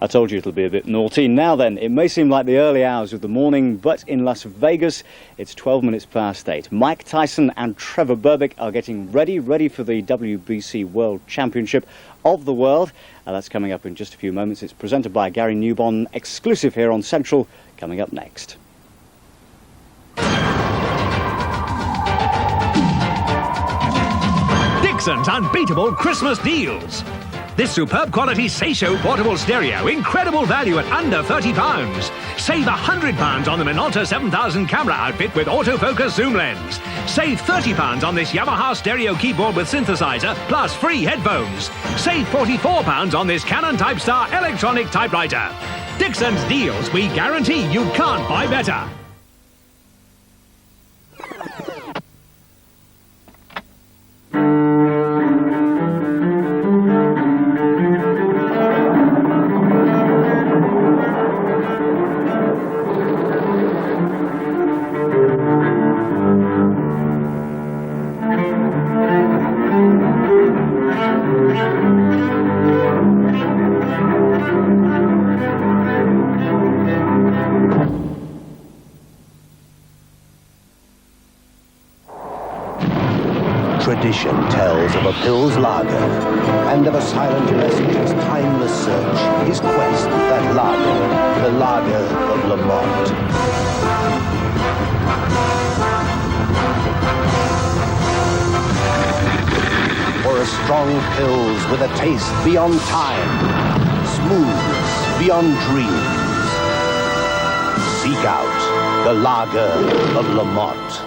I told you it'll be a bit naughty. Now then, it may seem like the early hours of the morning, but in Las Vegas, it's 12 minutes past 8. Mike Tyson and Trevor Berbick are getting ready for the WBC World Championship of the World. That's coming up in just a few moments. It's presented by Gary Newbon, exclusive here on Central, coming up next. Dixon's unbeatable Christmas deals. This superb quality Seisho portable stereo, incredible value at under £30. Save £100 on the Minolta 7000 camera outfit with autofocus zoom lens. Save £30 on this Yamaha stereo keyboard with synthesizer plus free headphones. Save £44 on this Canon Type Star electronic typewriter. Dixon's deals, we guarantee you can't buy better. Tradition tells of a Pils lager and of a silent messenger's timeless search, his quest for that lager, the lager of Lamont. For a strong Pils with a taste beyond time, smoothness beyond dreams. Seek out the lager of Lamont.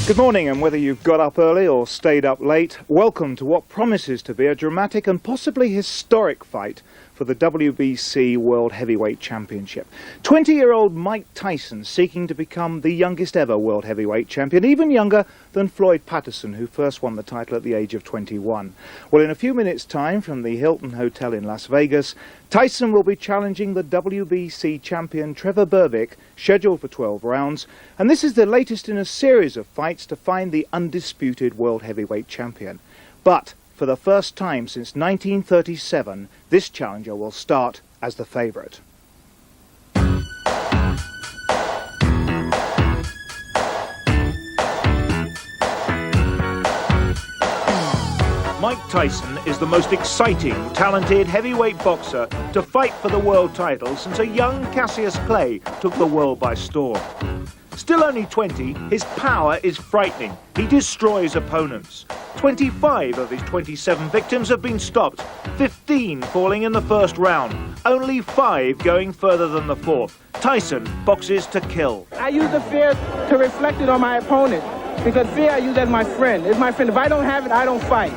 Good morning, and whether you've got up early or stayed up late, welcome to what promises to be a dramatic and possibly historic fight for the WBC World Heavyweight Championship. 20-year-old Mike Tyson seeking to become the youngest ever World Heavyweight Champion, even younger than Floyd Patterson, who first won the title at the age of 21. Well, in a few minutes' time from the Hilton Hotel in Las Vegas, Tyson will be challenging the WBC champion Trevor Berbick, scheduled for 12 rounds, and this is the latest in a series of fights to find the undisputed World Heavyweight Champion. But for the first time since 1937, this challenger will start as the favourite. Mike Tyson is the most exciting, talented heavyweight boxer to fight for the world title since a young Cassius Clay took the world by storm. Still only 20, his power is frightening. He destroys opponents. 25 of his 27 victims have been stopped, 15 falling in the first round, only 5 going further than the fourth. Tyson boxes to kill. I use the fear to reflect it on my opponent, because fear I use as my friend. It's my friend. If I don't have it, I don't fight.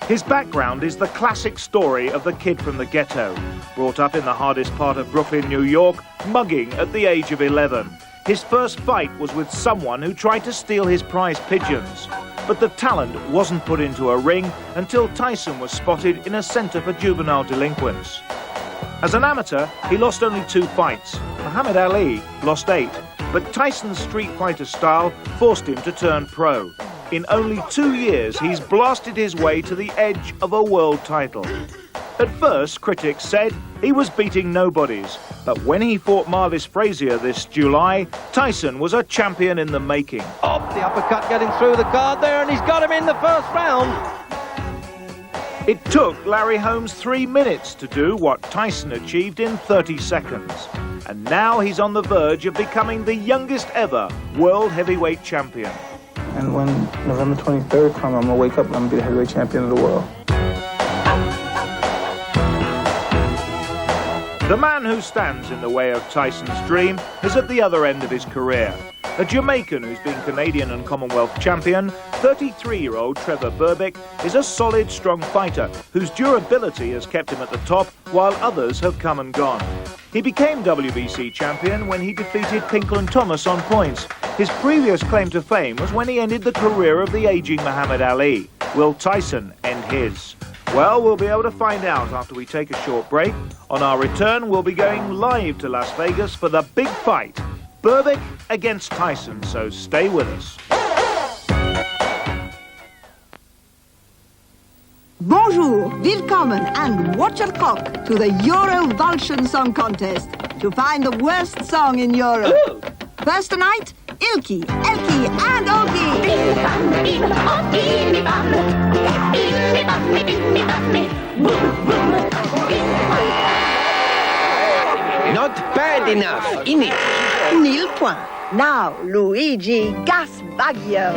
His background is the classic story of the kid from the ghetto, brought up in the hardest part of Brooklyn, New York, mugging at the age of 11. His first fight was with someone who tried to steal his prize pigeons. But the talent wasn't put into a ring until Tyson was spotted in a centre for juvenile delinquents. As an amateur, he lost only 2 fights. Muhammad Ali lost 8, but Tyson's street fighter style forced him to turn pro. In only 2 years, he's blasted his way to the edge of a world title. At first, critics said he was beating nobodies, but when he fought Marvis Frazier this July, Tyson was a champion in the making. Oh, the uppercut getting through the guard there, and he's got him in the first round. It took Larry Holmes 3 minutes to do what Tyson achieved in 30 seconds. And now he's on the verge of becoming the youngest ever world heavyweight champion. And when November 23rd comes, I'm going to wake up and I'm going to be the heavyweight champion of the world. The man who stands in the way of Tyson's dream is at the other end of his career. A Jamaican who's been Canadian and Commonwealth champion, 33-year-old Trevor Berbick is a solid, strong fighter whose durability has kept him at the top while others have come and gone. He became WBC champion when he defeated Pinkland Thomas on points. His previous claim to fame was when he ended the career of the ageing Muhammad Ali. Will Tyson end his? Well, we'll be able to find out after we take a short break. On our return, we'll be going live to Las Vegas for the big fight, Berbick against Tyson, so stay with us. Bonjour, willkommen and watch your cock to the Eurovision Song Contest to find the worst song in Europe. Ooh. First tonight, Ilky, Elky and Olky. Not bad enough, innit? Nil point. Now, Luigi Gasbaglio.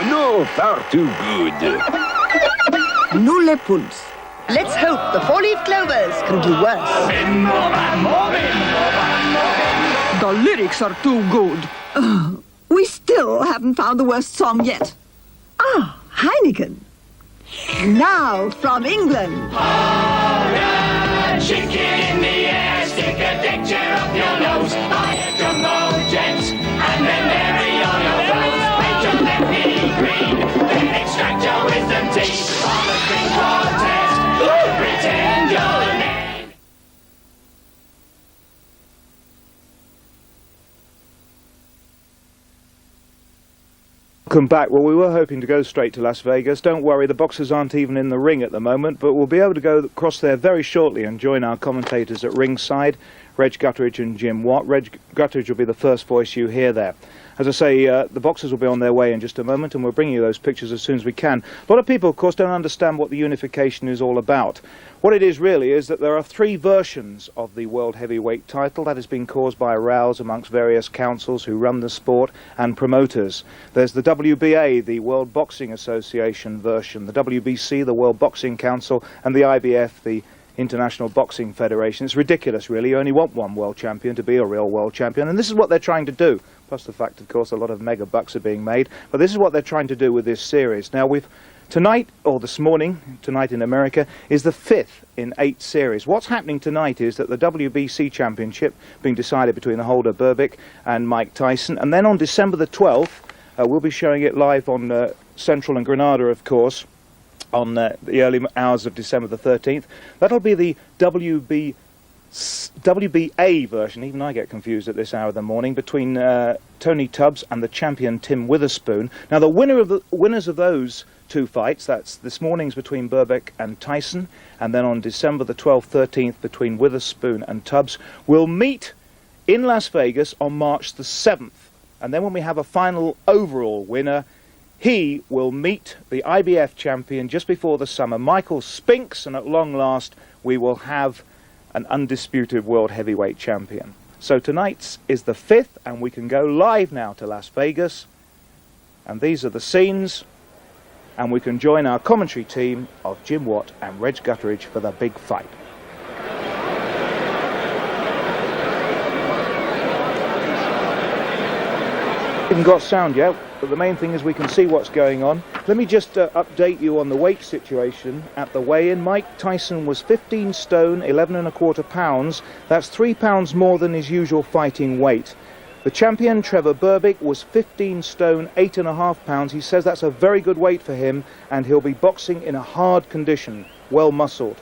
No, far too good. Nulle Puls. Let's hope the four-leaf clovers can do worse. The lyrics are too good. We still haven't found the worst song yet. Ah, Heineken. Now from England. Chicken in the air, stick a picture up your nose. Buy a jumbo jet, and then bury all your foes. Make your lefty green, then extract your wisdom teeth. On the string quartet, pretend your name. Welcome back. Well, we were hoping to go straight to Las Vegas. Don't worry, the boxers aren't even in the ring at the moment, but we'll be able to go across there very shortly and join our commentators at ringside, Reg Gutteridge and Jim Watt. Reg Gutteridge will be the first voice you hear there. As I say, the boxers will be on their way in just a moment, and we'll bring you those pictures as soon as we can. A lot of people, of course, don't understand what the unification is all about. What it is really is that there are three versions of the World Heavyweight title. That has been caused by rows amongst various councils who run the sport and promoters. There's the WBA, the World Boxing Association version, the WBC, the World Boxing Council, and the IBF, the International Boxing Federation. It's ridiculous, really. You only want one world champion to be a real world champion, and this is what they're trying to do. Plus the fact, of course, a lot of mega bucks are being made, but this is what they're trying to do with this series. Now, tonight, or this morning, tonight in America, is the 5th in 8 series. What's happening tonight is that the WBC Championship being decided between the holder Berbick and Mike Tyson, and then on December the 12th, we'll be showing it live on Central and Granada, of course, on the early hours of December the 13th. That'll be the WBA version, even I get confused at this hour of the morning, between Tony Tubbs and the champion Tim Witherspoon. Now, the winners of those two fights, that's this morning's between Berbick and Tyson, and then on December the 12th, 13th between Witherspoon and Tubbs, will meet in Las Vegas on March the 7th. And then when we have a final overall winner, he will meet the IBF champion just before the summer, Michael Spinks, and at long last we will have an undisputed world heavyweight champion. So tonight's is the 5th, and we can go live now to Las Vegas. And these are the scenes, and we can join our commentary team of Jim Watt and Reg Gutteridge for the big fight. Haven't got sound yet, but the main thing is we can see what's going on. Let me just update you on the weight situation at the weigh-in. Mike Tyson was 15 stone, 11¼ pounds. That's 3 pounds more than his usual fighting weight. The champion, Trevor Berbick, was 15 stone, 8½ pounds. He says that's a very good weight for him, and he'll be boxing in a hard condition, well muscled.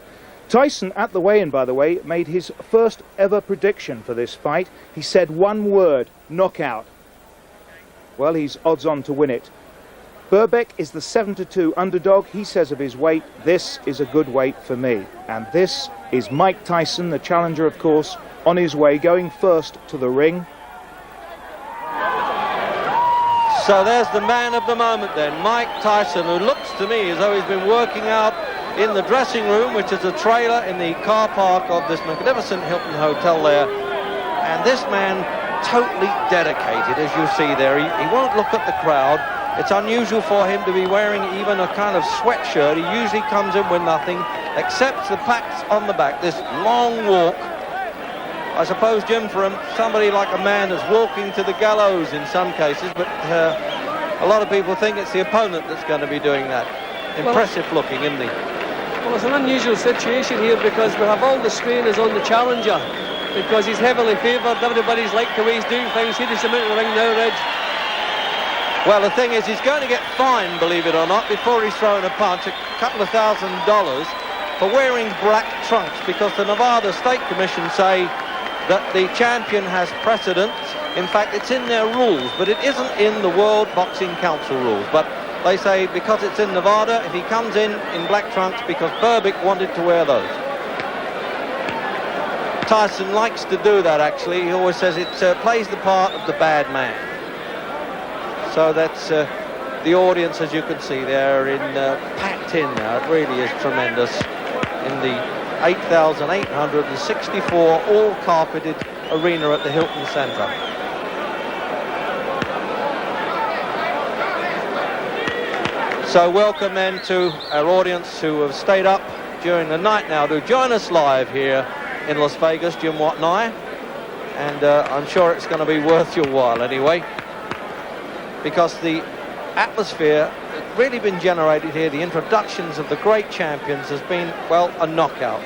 Tyson, at the weigh-in, by the way, made his first ever prediction for this fight. He said one word: knockout. Well, he's odds on to win it. Berbick is the 7-2 underdog. He says of his weight, this is a good weight for me. And this is Mike Tyson, the challenger, of course, on his way, going first to the ring. So there's the man of the moment then, Mike Tyson, who looks to me as though he's been working out in the dressing room, which is a trailer in the car park of this magnificent Hilton Hotel there. And this man, totally dedicated, as you see there. He won't look at the crowd. It's unusual for him to be wearing even a kind of sweatshirt. He usually comes in with nothing, except the packs on the back, this long walk. I suppose, Jim, for somebody like a man that's walking to the gallows in some cases, but a lot of people think it's the opponent that's going to be doing that. Impressive looking, isn't he? Well, it's an unusual situation here because we have all the strainers on the challenger because he's heavily favoured. Everybody's liked the way he's doing things. Here he's out the ring now, Reg. Well, the thing is, he's going to get fined, believe it or not, before he's thrown a punch, a couple of $1,000 for wearing black trunks, because the Nevada State Commission say that the champion has precedence. In fact, it's in their rules, but it isn't in the World Boxing Council rules. But they say because it's in Nevada, if he comes in black trunks, because Berbick wanted to wear those. Tyson likes to do that, actually. He always says it plays the part of the bad man. So that's the audience, as you can see, they're packed in now. It really is tremendous in the 8,864 all-carpeted arena at the Hilton Centre. So welcome then to our audience who have stayed up during the night now to join us live here in Las Vegas, Jim Watt and I. And I'm sure it's going to be worth your while anyway, because the atmosphere that's really been generated here, the introductions of the great champions, has been, well, a knockout.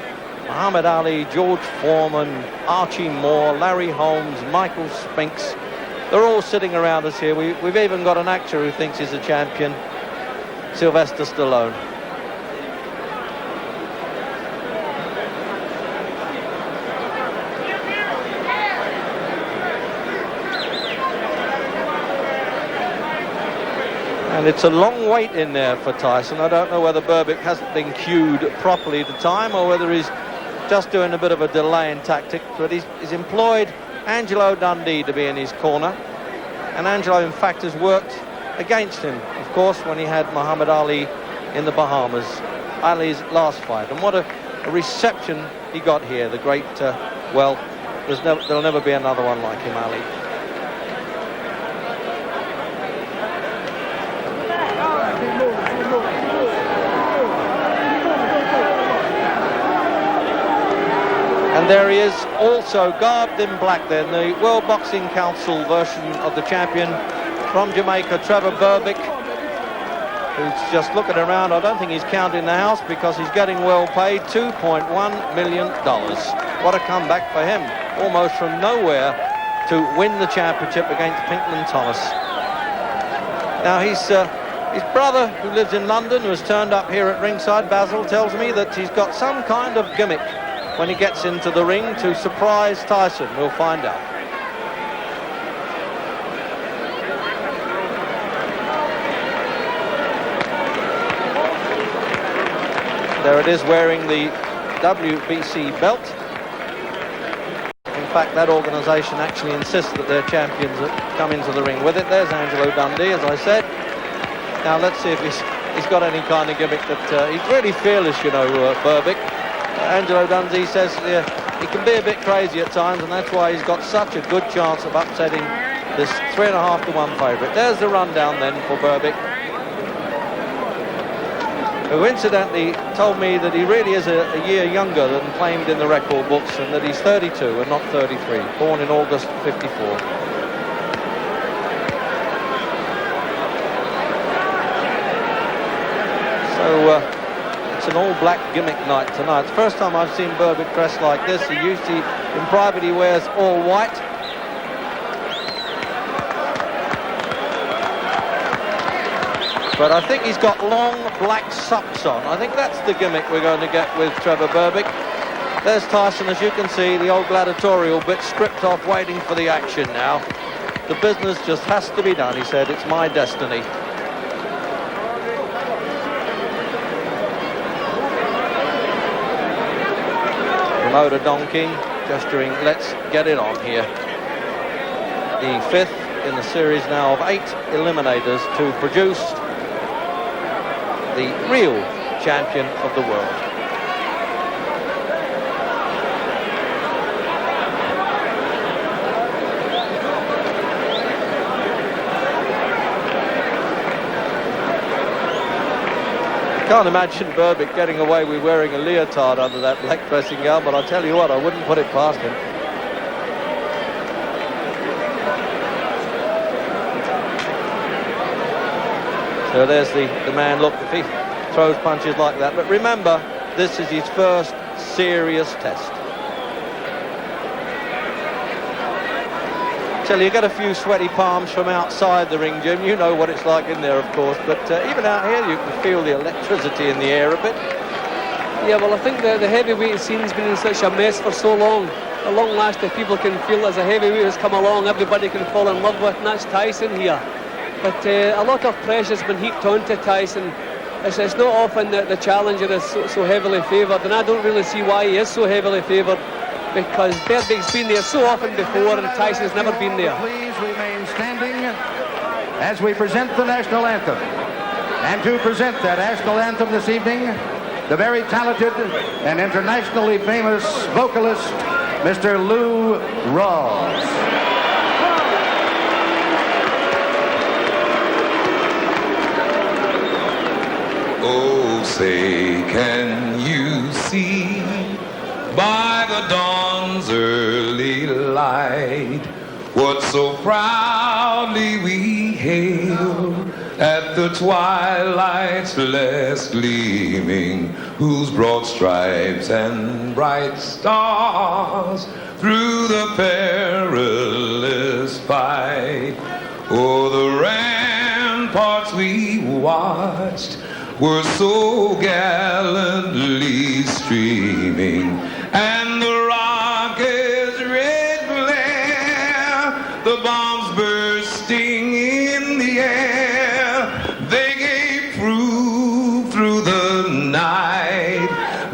Muhammad Ali, George Foreman, Archie Moore, Larry Holmes, Michael Spinks, they're all sitting around us here. We've even got an actor who thinks he's a champion, Sylvester Stallone. And it's a long wait in there for Tyson. I don't know whether Berbick hasn't been cued properly at the time or whether he's just doing a bit of a delaying tactic, but he's employed Angelo Dundee to be in his corner. And Angelo, in fact, has worked against him, of course, when he had Muhammad Ali in the Bahamas, Ali's last fight. And what a reception he got here, the great, well, there'll never be another one like him, Ali. And there he is, also garbed in black then, the World Boxing Council version of the champion from Jamaica, Trevor Berbick, who's just looking around. I don't think he's counting the house because he's getting well paid, $2.1 million. What a comeback for him, almost from nowhere to win the championship against Pinkman Thomas. Now his brother, who lives in London, who has turned up here at ringside, Basil, tells me that he's got some kind of gimmick when he gets into the ring to surprise Tyson. We'll find out. There it is, wearing the WBC belt. In fact, that organisation actually insists that their champions come into the ring with it. There's Angelo Dundee, as I said. Now let's see if he's got any kind of gimmick that he's really fearless, you know, Berbick. Angelo Dundee says he can be a bit crazy at times, and that's why he's got such a good chance of upsetting this 3.5 to 1 favourite. There's the rundown then for Berbick, who incidentally told me that he really is a year younger than claimed in the record books, and that he's 32 and not 33, born in August 54. So it's an all-black gimmick night tonight. It's the first time I've seen Berbick dressed like this. He usually, in private, he wears all white. But I think he's got long black socks on. I think that's the gimmick we're going to get with Trevor Berbick. There's Tyson, as you can see, the old gladiatorial bit stripped off, waiting for the action now. The business just has to be done, he said. It's my destiny. Promoter Don King gesturing, let's get it on here. The 5th in the series now of 8 eliminators to produce the real champion of the world. Can't imagine Berbick getting away with wearing a leotard under that black dressing gown, but I'll tell you what, I wouldn't put it past him. So there's the man, look, if he throws punches like that. But remember, this is his first serious test. Tell you get a few sweaty palms from outside the ring, Jim. You know what it's like in there, of course, but even out here you can feel the electricity in the air a bit. Yeah, well, I think the heavyweight scene's been in such a mess for so long. At long last, if people can feel as a heavyweight has come along, everybody can fall in love with, and that's Tyson here. But a lot of pressure's been heaped onto Tyson. It's not often that the challenger is so heavily favoured, and I don't really see why he is so heavily favoured, because Berbick's been there so often before and Tyson's never been there. Please remain standing as we present the national anthem. And to present that national anthem this evening, the very talented and internationally famous vocalist, Mr. Lou Rawls. Oh, say, can you see by the dawn's early light what so proudly we hail at the twilight's last gleaming, whose broad stripes and bright stars through the perilous fight o'er the ramparts we watched were so gallantly streaming, and the rocket's red glare, the bombs bursting in the air, they gave proof through the night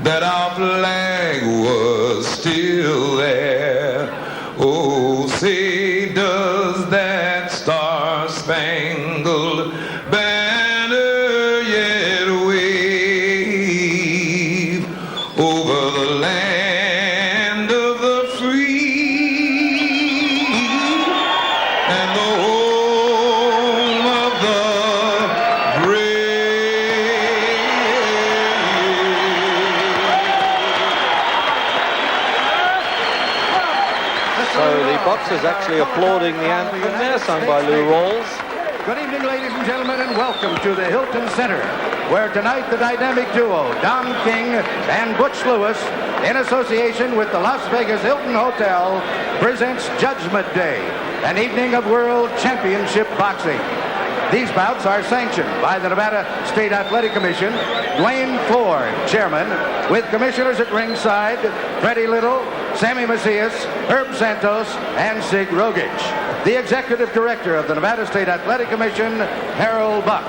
that our flag was still there. Oh, say, does that star-spangled banner yet wave over the land of the free and the home of the So the boxers actually applauding the anthem there, sung by Lou Rawls. Good evening, ladies and gentlemen, and welcome to the Hilton Center, where tonight the dynamic duo, Don King and Butch Lewis, in association with the Las Vegas Hilton Hotel, presents Judgment Day, an evening of World Championship Boxing. These bouts are sanctioned by the Nevada State Athletic Commission, Dwayne Ford, chairman, with commissioners at ringside, Freddie Little, Sammy Macias, Herb Santos, and Sig Rogich. The executive director of the Nevada State Athletic Commission, Harold Buck.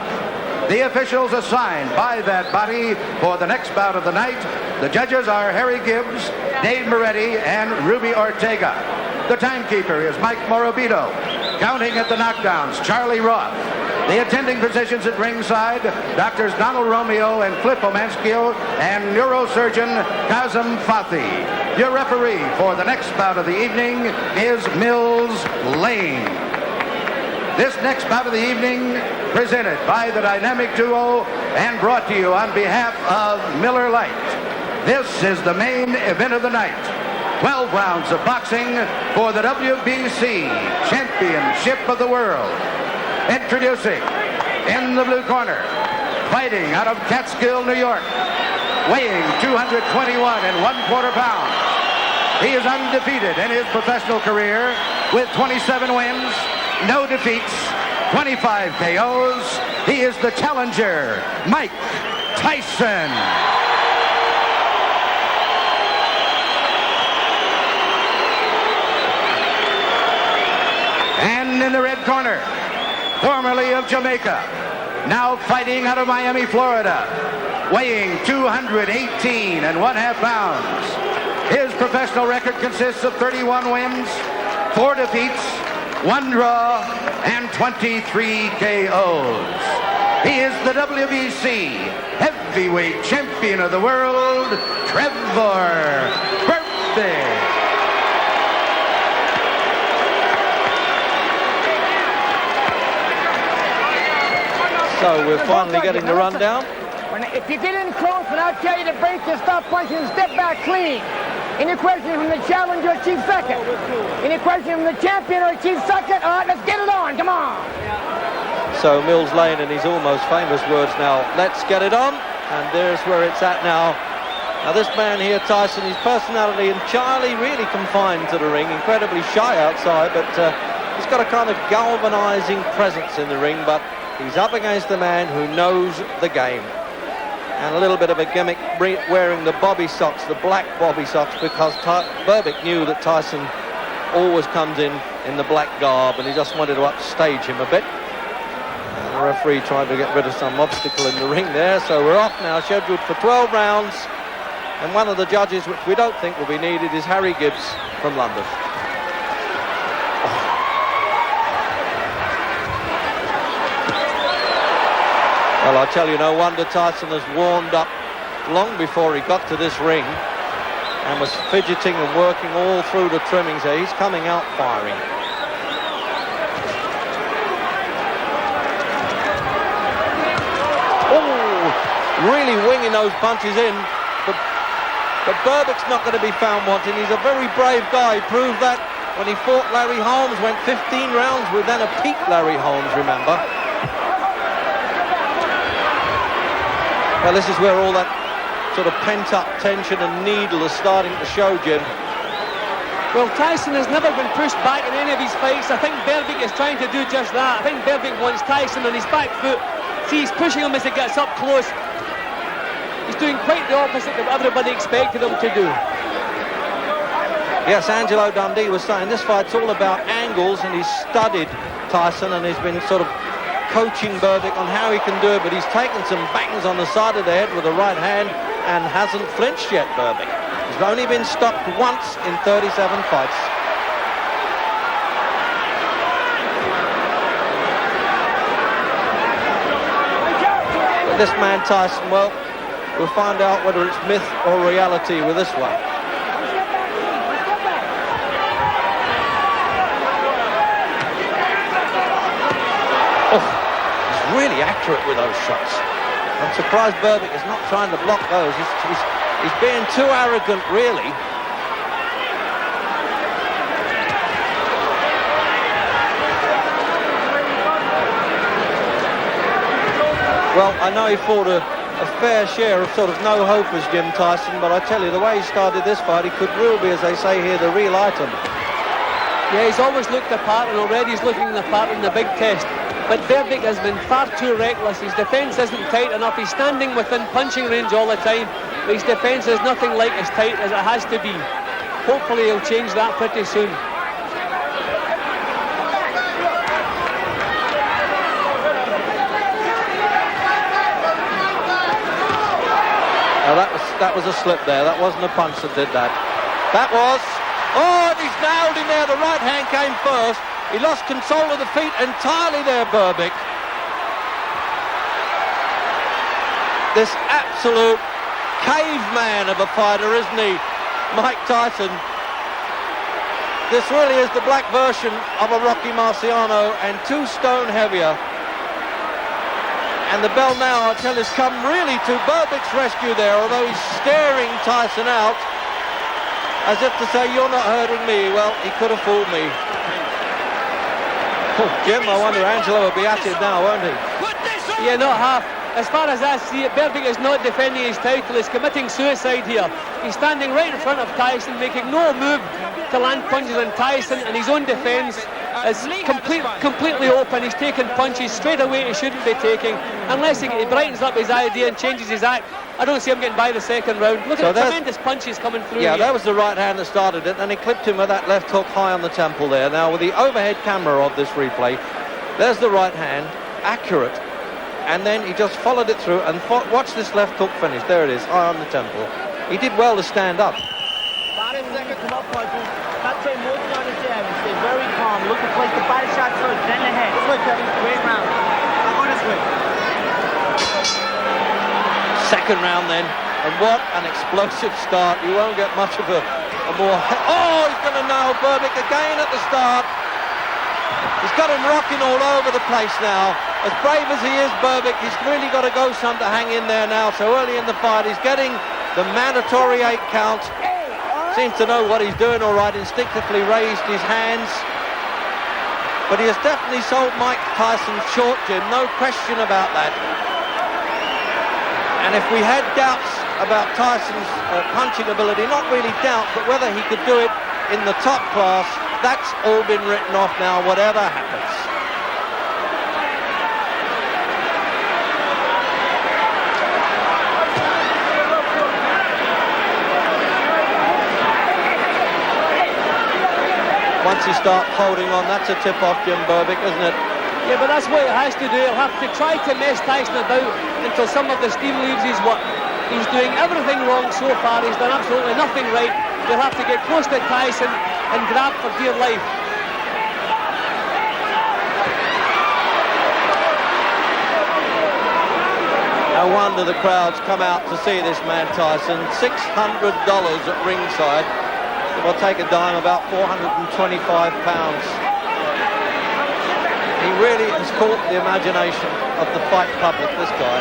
The officials assigned by that body for the next bout of the night, the judges are Harry Gibbs, Dave Moretti, and Ruby Ortega. The timekeeper is Mike Morabito. Counting at the knockdowns, Charlie Roth. The attending physicians at ringside, Doctors Donald Romeo and Cliff Omanskio, and neurosurgeon Kazem Fathi. Your referee for the next bout of the evening is Mills Lane. This next bout of the evening, presented by the dynamic duo and brought to you on behalf of Miller Lite. This is the main event of the night. 12 rounds of boxing for the WBC Championship of the World. Introducing, in the blue corner, fighting out of Catskill, New York, weighing 221 1/4 pounds. He is undefeated in his professional career with 27 wins, no defeats, 25 KOs. He is the challenger, Mike Tyson. And in the red corner, formerly of Jamaica, now fighting out of Miami, Florida, weighing 218 1/2 pounds. His professional record consists of 31 wins, 4 defeats, 1 draw, and 23 KOs. He is the WBC Heavyweight Champion of the World, Trevor Berbick. So we're finally getting the rundown. If you get in close, when I tell you to break, you stop punching and step back clean. Any question from the challenger or chief second? Any question from the champion or chief second? All right, let's get it on. Come on. So Mills Lane and his almost famous words now, let's get it on. And there's where it's at now. Now this man here, Tyson, his personality entirely really confined to the ring, incredibly shy outside, but he's got a kind of galvanizing presence in the ring, but he's up against a man who knows the game. And a little bit of a gimmick, wearing the bobby socks, the black bobby socks, because Berbick knew that Tyson always comes in the black garb, and he just wanted to upstage him a bit. And the referee tried to get rid of some obstacle in the ring there, so we're off now, scheduled for 12 rounds. And one of the judges, which we don't think will be needed, is Harry Gibbs from London. Well, I tell you, no wonder Tyson has warmed up long before he got to this ring and was fidgeting and working all through the trimmings there. He's coming out firing. Oh, really winging those punches in. But Berbick's not going to be found wanting. He's a very brave guy. He proved that when he fought Larry Holmes, went 15 rounds with then a peak Larry Holmes, remember? Well, this is where all that sort of pent-up tension and needle is starting to show, Jim. Well, Tyson has never been pushed back in any of his fights. I think Berbick is trying to do just that. I think Berbick wants Tyson on his back foot. See, he's pushing him as he gets up close. He's doing quite the opposite of what everybody expected him to do. Yes, Angelo Dundee was saying this fight's all about angles, and he's studied Tyson and he's been sort of coaching Berbick on how he can do it, but he's taken some bangs on the side of the head with the right hand and hasn't flinched yet, Berbick. He's only been stopped once in 37 fights. But this man Tyson, well, we'll find out whether it's myth or reality with this one. Oh, he's really accurate with those shots. I'm surprised Berbick is not trying to block those. He's being too arrogant, really. Well, I know he fought a fair share of sort of no-hopers, Jim Tyson, but I tell you, the way he started this fight, he could really be, as they say here, the real item. Yeah, he's always looked the part, and already he's looking the part in the big test. But Berbick has been far too reckless. His defence isn't tight enough. He's standing within punching range all the time. But his defence is nothing like as tight as it has to be. Hopefully he'll change that pretty soon. Now that was a slip there. That wasn't a punch that did that. That was... Oh, and he's nailed him there. The right hand came first. He lost control of the feet entirely there, Berbick. This absolute caveman of a fighter, isn't he, Mike Tyson? This really is the black version of a Rocky Marciano, and 2 stone heavier. And the bell now, I tell you, has come really to Berbick's rescue there, although he's staring Tyson out as if to say, you're not hurting me. Well, he could have fooled me. Oh, Jim, I wonder Angelo will be at it now, won't he? Yeah, not half. As far as I see it, Berbick is not defending his title. He's committing suicide here. He's standing right in front of Tyson, making no move to land punches on Tyson, and his own defence is completely open. He's taking punches straight away he shouldn't be taking. Unless he brightens up his idea and changes his act, I don't see him getting by the second round. Look at the tremendous punches coming through. Yeah, here. that was the right hand that started it, and he clipped him with that left hook high on the temple there. Now, with the overhead camera of this replay, there's the right hand, accurate, and then he just followed it through and watch this left hook finish. There it is, high on the temple. He did well to stand up. 5 seconds, come up, punches. Not say moving on the jab and stay very calm. Look to place the body shot first, then the head. This way, Kevin. Great round. I'll go this way. Second round then, and what an explosive start. You won't get much of a more... Oh, he's going to nail Berbick again at the start. He's got him rocking all over the place now. As brave as he is, Berbick, he's really got to go some to hang in there now. So early in the fight, he's getting the mandatory 8 count. Seems to know what he's doing all right, instinctively raised his hands. But he has definitely sold Mike Tyson short, Jim, no question about that. And if we had doubts about Tyson's punching ability, not really doubts, but whether he could do it in the top class, that's all been written off now, whatever happens. Once he starts holding on, that's a tip-off, Jim Berbick, isn't it? Yeah, but that's what he has to do. He'll have to try to mess Tyson about until some of the steam leaves his work. He's doing everything wrong so far. He's done absolutely nothing right. He'll have to get close to Tyson and grab for dear life. No wonder the crowds come out to see this man Tyson. $600 at ringside. We'll take a dime, about £425. He really has caught the imagination of the fight public, this guy.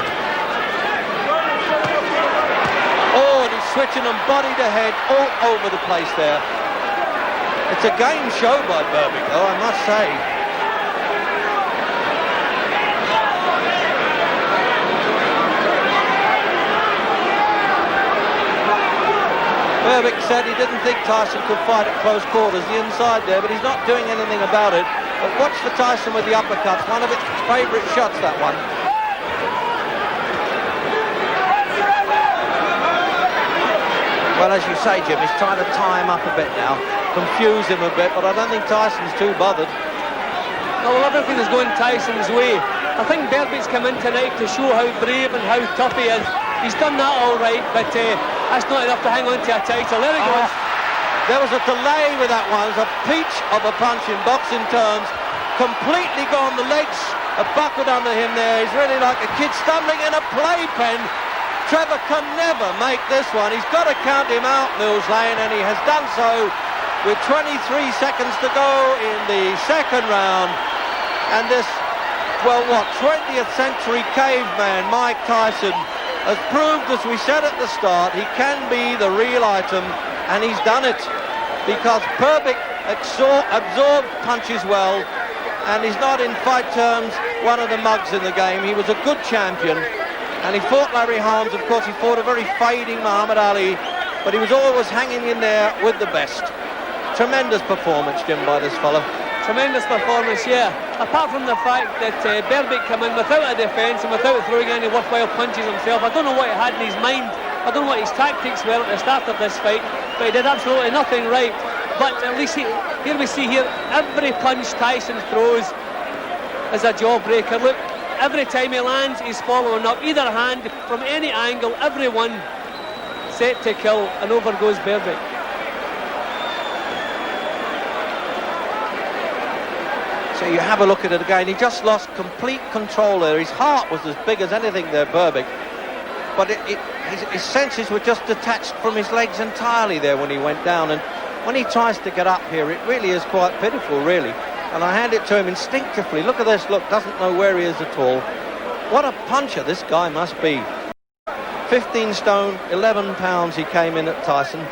Oh, and he's switching them body to head all over the place there. It's a game show by Berbick, though, I must say. Berbick said he didn't think Tyson could fight at close quarters, the inside there, but he's not doing anything about it. But watch for Tyson with the uppercuts, one of its favourite shots, that one. Well, as you say, Jim, he's trying to tie him up a bit now, confuse him a bit, but I don't think Tyson's too bothered. Well, everything is going Tyson's way. I think Berbick's come in tonight to show how brave and how tough he is. He's done that all right, but that's not enough to hang on to a title. There he goes. There was a delay with that one. It was a peach of a punch in boxing terms. Completely gone. The legs are buckled under him there. He's really like a kid stumbling in a playpen. Trevor can never make this one. He's got to count him out, Mills Lane, and he has done so with 23 seconds to go in the second round. And this, well, what, 20th century caveman, Mike Tyson, has proved, as we said at the start, he can be the real item, and he's done it because Berbick absorbed punches well, and he's not, in fight terms, one of the mugs in the game. He was a good champion, and he fought Larry Holmes. Of course, he fought a very fading Muhammad Ali, but he was always hanging in there with the best. Tremendous performance, Jim, by this fellow. Tremendous performance, yeah. Apart from the fact that Berbick came in without a defence and without throwing any worthwhile punches himself. I don't know what he had in his mind. I don't know what his tactics were at the start of this fight, but he did absolutely nothing right. But at least here we see here, every punch Tyson throws is a jawbreaker. Look, every time he lands, he's following up either hand from any angle, every one set to kill, and over goes Berbick. So you have a look at it again. He just lost complete control there. His heart was as big as anything there, Berbick. But his senses were just detached from his legs entirely there when he went down. And when he tries to get up here, it really is quite pitiful, really. And I hand it to him instinctively. Look at this, look, doesn't know where he is at all. What a puncher this guy must be. 15 stone, 11 pounds he came in at Tyson.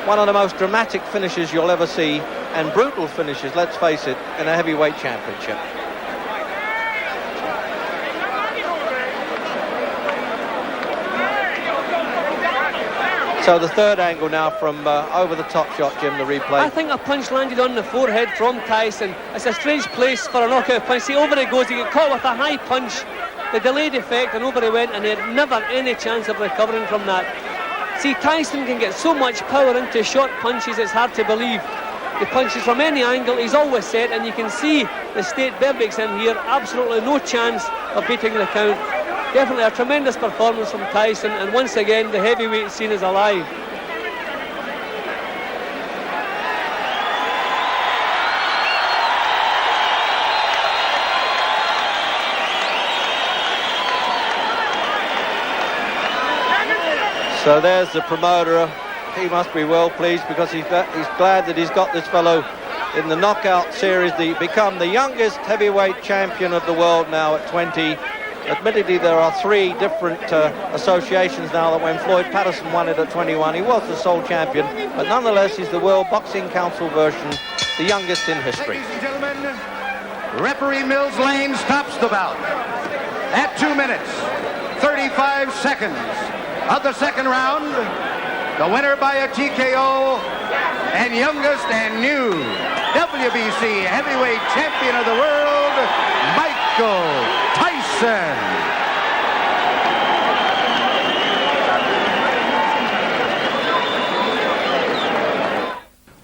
One of the most dramatic finishes you'll ever see, and brutal finishes, let's face it, in a heavyweight championship. So the third angle now from over the top shot, Jim, the replay. I think a punch landed on the forehead from Tyson. It's a strange place for a knockout punch. See, over he goes, he got caught with a high punch, the delayed effect, and over he went, and he had never any chance of recovering from that. See, Tyson can get so much power into short punches, it's hard to believe. He punches from any angle, he's always set, and you can see the state Berbick's in here, absolutely no chance of beating the count. Definitely a tremendous performance from Tyson, and once again the heavyweight scene is alive. So there's the promoter. He must be well pleased because he's glad that he's got this fellow in the knockout series, become the youngest heavyweight champion of the world now at 20. Admittedly, there are 3 different associations now, that when Floyd Patterson won it at 21, he was the sole champion, but nonetheless he's the World Boxing Council version, the youngest in history. Ladies and gentlemen, referee Mills Lane stops the bout at 2 minutes, 35 seconds of the second round. The winner by a TKO and youngest and new WBC heavyweight champion of the world, Michael Tyson.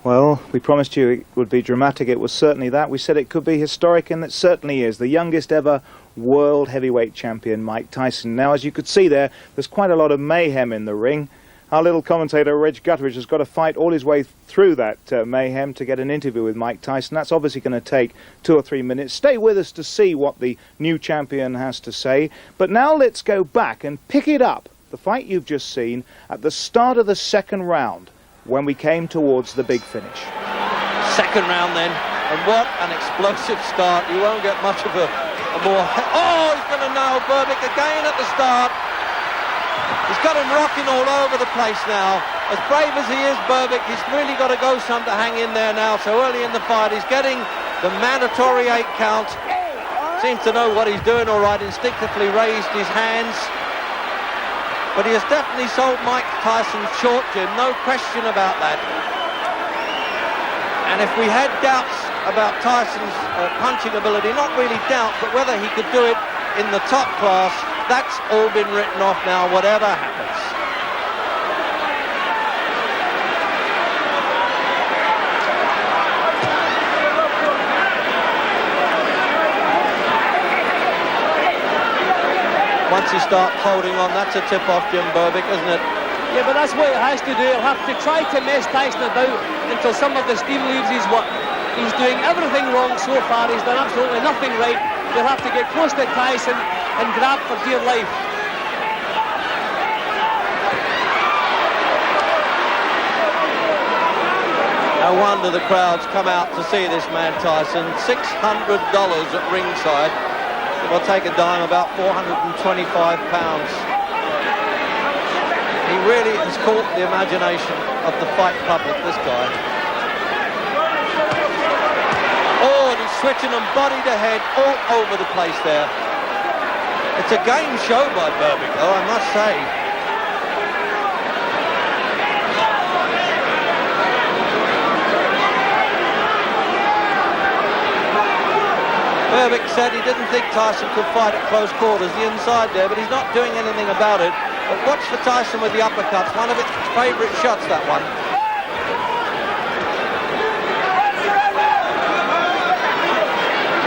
Well, we promised you it would be dramatic. It was certainly that. We said it could be historic, and it certainly is. The youngest ever world heavyweight champion, Mike Tyson. Now, as you could see there's quite a lot of mayhem in the ring. Our little commentator, Reg Gutteridge, has got to fight all his way through that mayhem to get an interview with Mike Tyson. That's obviously going to take 2 or 3 minutes. Stay with us to see what the new champion has to say. But now let's go back and pick it up, the fight you've just seen, at the start of the second round, when we came towards the big finish. Second round then, and what an explosive start. You won't get much of a more... Oh, he's going to nail Berbick again at the start. He's got him rocking all over the place now. As brave as he is, Berbick, he's really got to go some to hang in there now. So early in the fight, he's getting the mandatory 8 count. Seems to know what he's doing all right, instinctively raised his hands. But he has definitely sold Mike Tyson short, Jim, no question about that. And if we had doubts about Tyson's punching ability, not really doubts, but whether he could do it in the top class, that's all been written off now, whatever happens. Once he starts holding on, that's a tip-off, Jim Berbick, isn't it? Yeah, but that's what he has to do. He'll have to try to mess Tyson about until some of the steam leaves his work. He's doing everything wrong so far. He's done absolutely nothing right. He'll have to get close to Tyson and grab for dear life. No wonder the crowds come out to see this man Tyson. $600 at ringside. It will take a dime, about £425. He really has caught the imagination of the fight public, this guy. Oh, and he's switching them body to head all over the place there. It's a game show by Berbick, though, I must say. Berbick said he didn't think Tyson could fight at close quarters, the inside there, but he's not doing anything about it. But watch for Tyson with the uppercuts, one of his favourite shots, that one.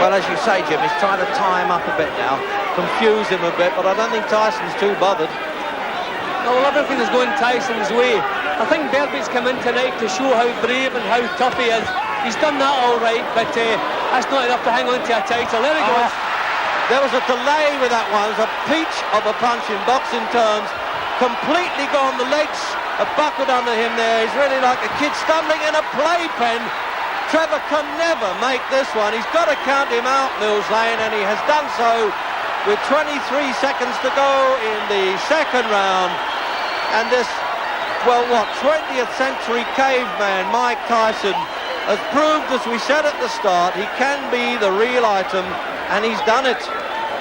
Well, as you say, Jim, he's trying to tie him up a bit now, confuse him a bit, but I don't think Tyson's too bothered. No, well, everything is going Tyson's way. I think Berbick's come in tonight to show how brave and how tough he is. He's done that all right, but that's not enough to hang on to a title. There he goes. There was a delay with that one. It was a peach of a punch in boxing terms. Completely gone. The legs are buckled under him there. He's really like a kid stumbling in a playpen. Trevor can never make this one. He's got to count him out, Mills Lane, and he has done so with 23 seconds to go in the second round. And this, well, what, 20th century caveman, Mike Tyson, has proved, as we said at the start, he can be the real item, and he's done it.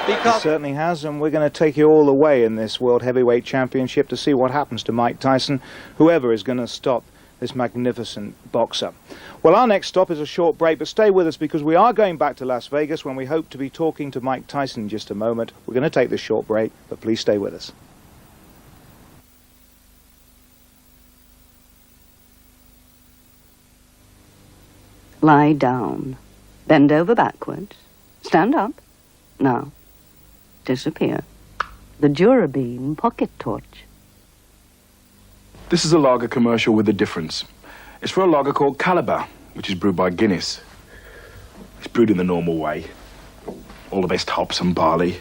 Because he certainly has, and we're going to take you all the way in this World Heavyweight Championship to see what happens to Mike Tyson, whoever is going to stop this magnificent boxer. Well, our next stop is a short break, but stay with us because we are going back to Las Vegas when we hope to be talking to Mike Tyson in just a moment. We're going to take this short break, but please stay with us. Lie down. Bend over backwards. Stand up. Now, disappear. The Durabeam pocket torch. This is a lager commercial with a difference. It's for a lager called Calabar, which is brewed by Guinness. It's brewed in the normal way. All the best hops and barley.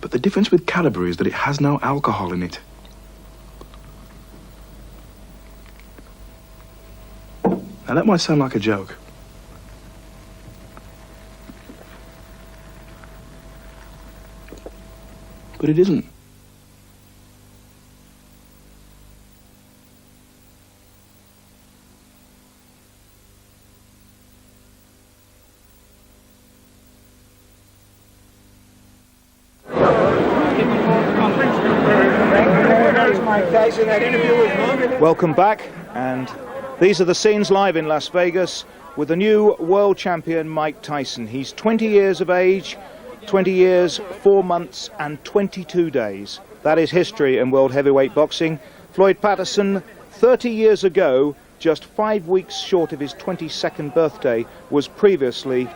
But the difference with Calabar is that it has no alcohol in it. Now, that might sound like a joke. But it isn't. Welcome back, and these are the scenes live in Las Vegas with the new world champion Mike Tyson. He's 20 years of age, 20 years, 4 months and 22 days. That is history in world heavyweight boxing. Floyd Patterson, 30 years ago, just 5 weeks short of his 22nd birthday, was previously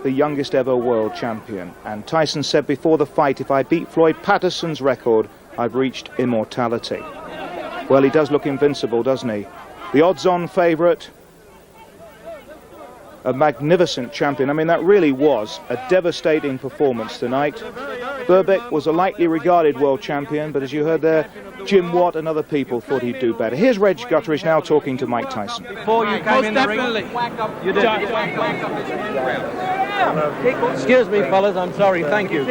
the youngest ever world champion. And Tyson said before the fight, if I beat Floyd Patterson's record, I've reached immortality. Well, he does look invincible, doesn't he? The odds-on favourite, a magnificent champion. I mean, that really was a devastating performance tonight. Berbick was a lightly regarded world champion, but as you heard there, Jim Watt and other people thought he'd do better. Here's Reg Gutteridge now talking to Mike Tyson. Before you came in the ring, you did. Excuse me, fellas, I'm sorry, thank you.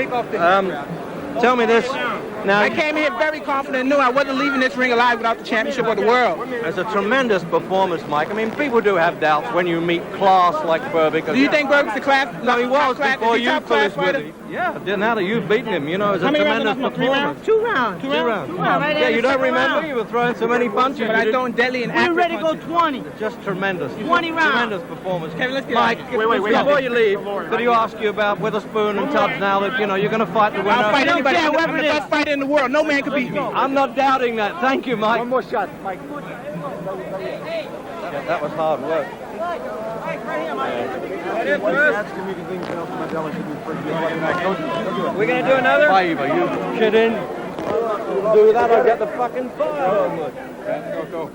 Tell me this. Now, I came here very confident and knew I wasn't leaving this ring alive without the championship of the world. It's a tremendous performance, Mike. I mean, people do have doubts when you meet class like Berbick. Do you think Berbick's a class? No, he was before you class finished with him. Yeah, now that you've beaten him, you know, it's a tremendous performance. 2 rounds. 2 rounds. Right, Yeah, you don't remember? You were throwing so many punches. But I don't deadly and accurate. We're ready to go 20. Just tremendous. 20 rounds. Tremendous performance. Kevin, let's get Mike, wait, before you leave, could he ask you about Witherspoon and Tubbs now that, you know, you're going to fight the winner? I'll fight anybody. I'm the best fighter in the world. No man can beat me. I'm not doubting that. Thank you, Mike. One more shot, Mike. Yeah, that was hard work. We're going to do another? Five, are you kidding? Do that or get the fucking fire. Go.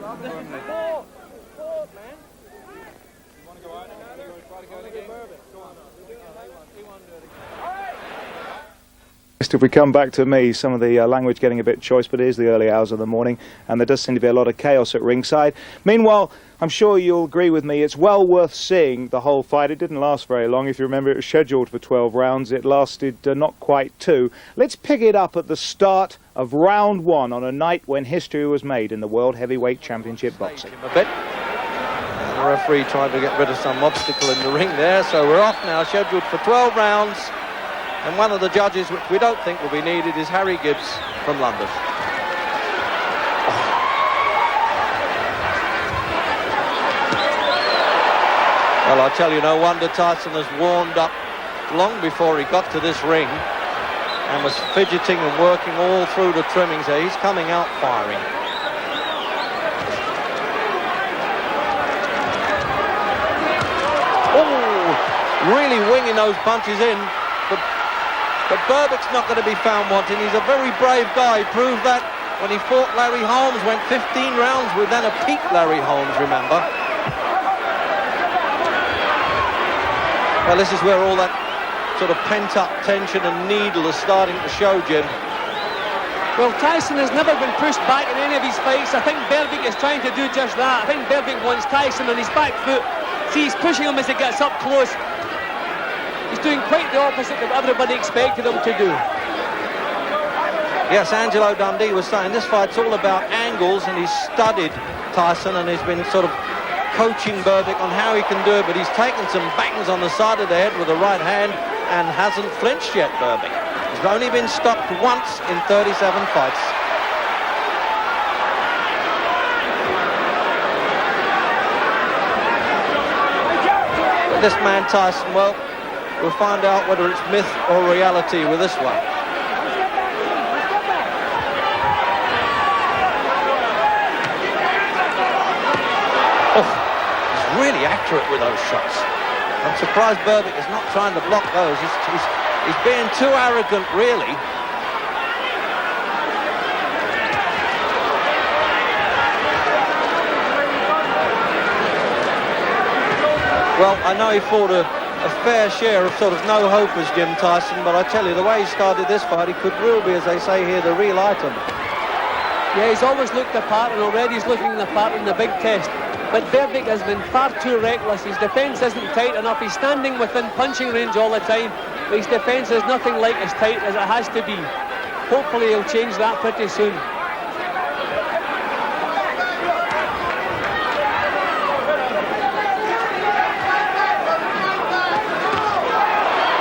If we come back to me, some of the language getting a bit choice, but it is the early hours of the morning, and there does seem to be a lot of chaos at ringside. Meanwhile, I'm sure you'll agree with me, it's well worth seeing the whole fight. It didn't last very long. If you remember, it was scheduled for 12 rounds. It lasted not quite 2. Let's pick it up at the start of round 1 on a night when history was made in the World Heavyweight Championship boxing. A bit. And the referee tried to get rid of some obstacle in the ring there, so we're off now, scheduled for 12 rounds. And one of the judges, which we don't think will be needed, is Harry Gibbs from London. Well, I tell you, no wonder Tyson has warmed up long before he got to this ring and was fidgeting and working all through the trimmings there. He's coming out firing. Oh, really winging those punches in. But Berbick's not going to be found wanting. He's a very brave guy. He proved that when he fought Larry Holmes, went 15 rounds with then a peak Larry Holmes, remember? Well, this is where all that sort of pent-up tension and needle is starting to show, Jim. Well, Tyson has never been pushed back in any of his fights. I think Berbick is trying to do just that. I think Berbick wants Tyson on his back foot. See, he's pushing him as he gets up close. He's doing quite the opposite of everybody expected him to do. Yes, Angelo Dundee was saying this fight's all about angles, and he's studied Tyson and he's been sort of coaching Berbick on how he can do it, but he's taken some bangs on the side of the head with the right hand and hasn't flinched yet, Berbick. He's only been stopped once in 37 fights. But this man Tyson, well, we'll find out whether it's myth or reality with this one. Oh, he's really accurate with those shots. I'm surprised Berbick is not trying to block those. He's being too arrogant, really. Well, I know he fought a fair share of sort of no-hopers, Jim Tyson, but I tell you, the way he started this fight, he could really be, as they say here, the real item. Yeah, he's always looked the part, and already he's looking the part in the big test. but Berbick has been far too reckless. His defence isn't tight enough. He's standing within punching range all the time, but his defence is nothing like as tight as it has to be. Hopefully he'll change that pretty soon.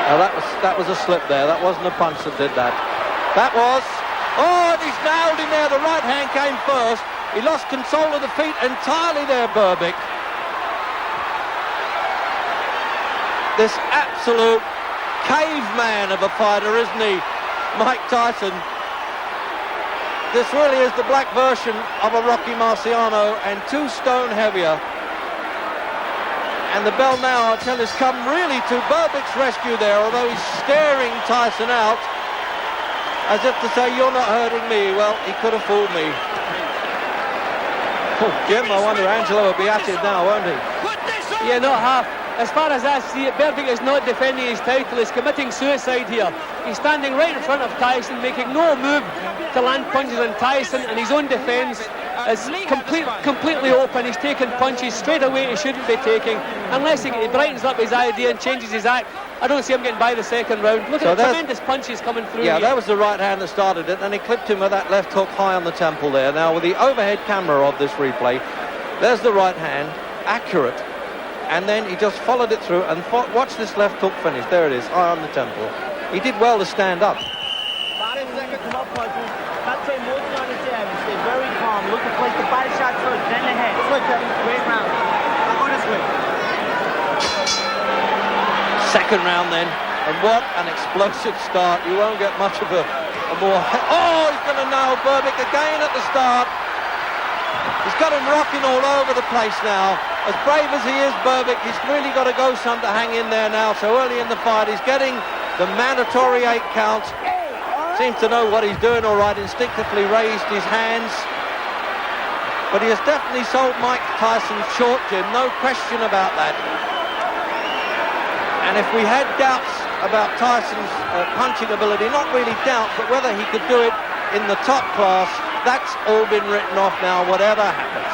Now that was a slip there. That wasn't a punch that did that. That was... Oh, and he's nailed him there. The right hand came first. He lost control of the feet entirely there, Berbick. This absolute caveman of a fighter, isn't he, Mike Tyson? This really is the black version of a Rocky Marciano, and 2 stone heavier. And the bell now, I tell you, has come really to Berbick's rescue there, although he's staring Tyson out as if to say, you're not hurting me. Well, he could have fooled me. Oh, Jim, I wonder Angelo will be at it now, won't he? Yeah, not half. As far as I see it, Berbick is not defending his title. He's committing suicide here. He's standing right in front of Tyson, making no move to land punches on Tyson, and his own defence is completely open. He's taking punches straight away he shouldn't be taking. Unless he brightens up his idea and changes his act, I don't see him getting by the second round. Look at the tremendous punches coming through. Yeah, here. that was the right hand that started it, and he clipped him with that left hook high on the temple there. Now, with the overhead camera of this replay, there's the right hand, accurate. And then he just followed it through and watch this left hook finish. There it is, high on the temple. He did well to stand up. Not train motion on the jab and stay very calm. Look to place the body shot first, then the head. This way, Kevin. Great round. I'll go this way. Second round then. And what an explosive start. You won't get much of a more... Oh, he's going to nail Berbick again at the start. He's got him rocking all over the place now. As brave as he is, Berbick, he's really got to go some to hang in there now. So early in the fight, he's getting the mandatory 8 count. Seems to know what he's doing all right, instinctively raised his hands. But he has definitely sold Mike Tyson short, Jim, no question about that. And if we had doubts about Tyson's punching ability, not really doubts, but whether he could do it in the top class, that's all been written off now, whatever happens.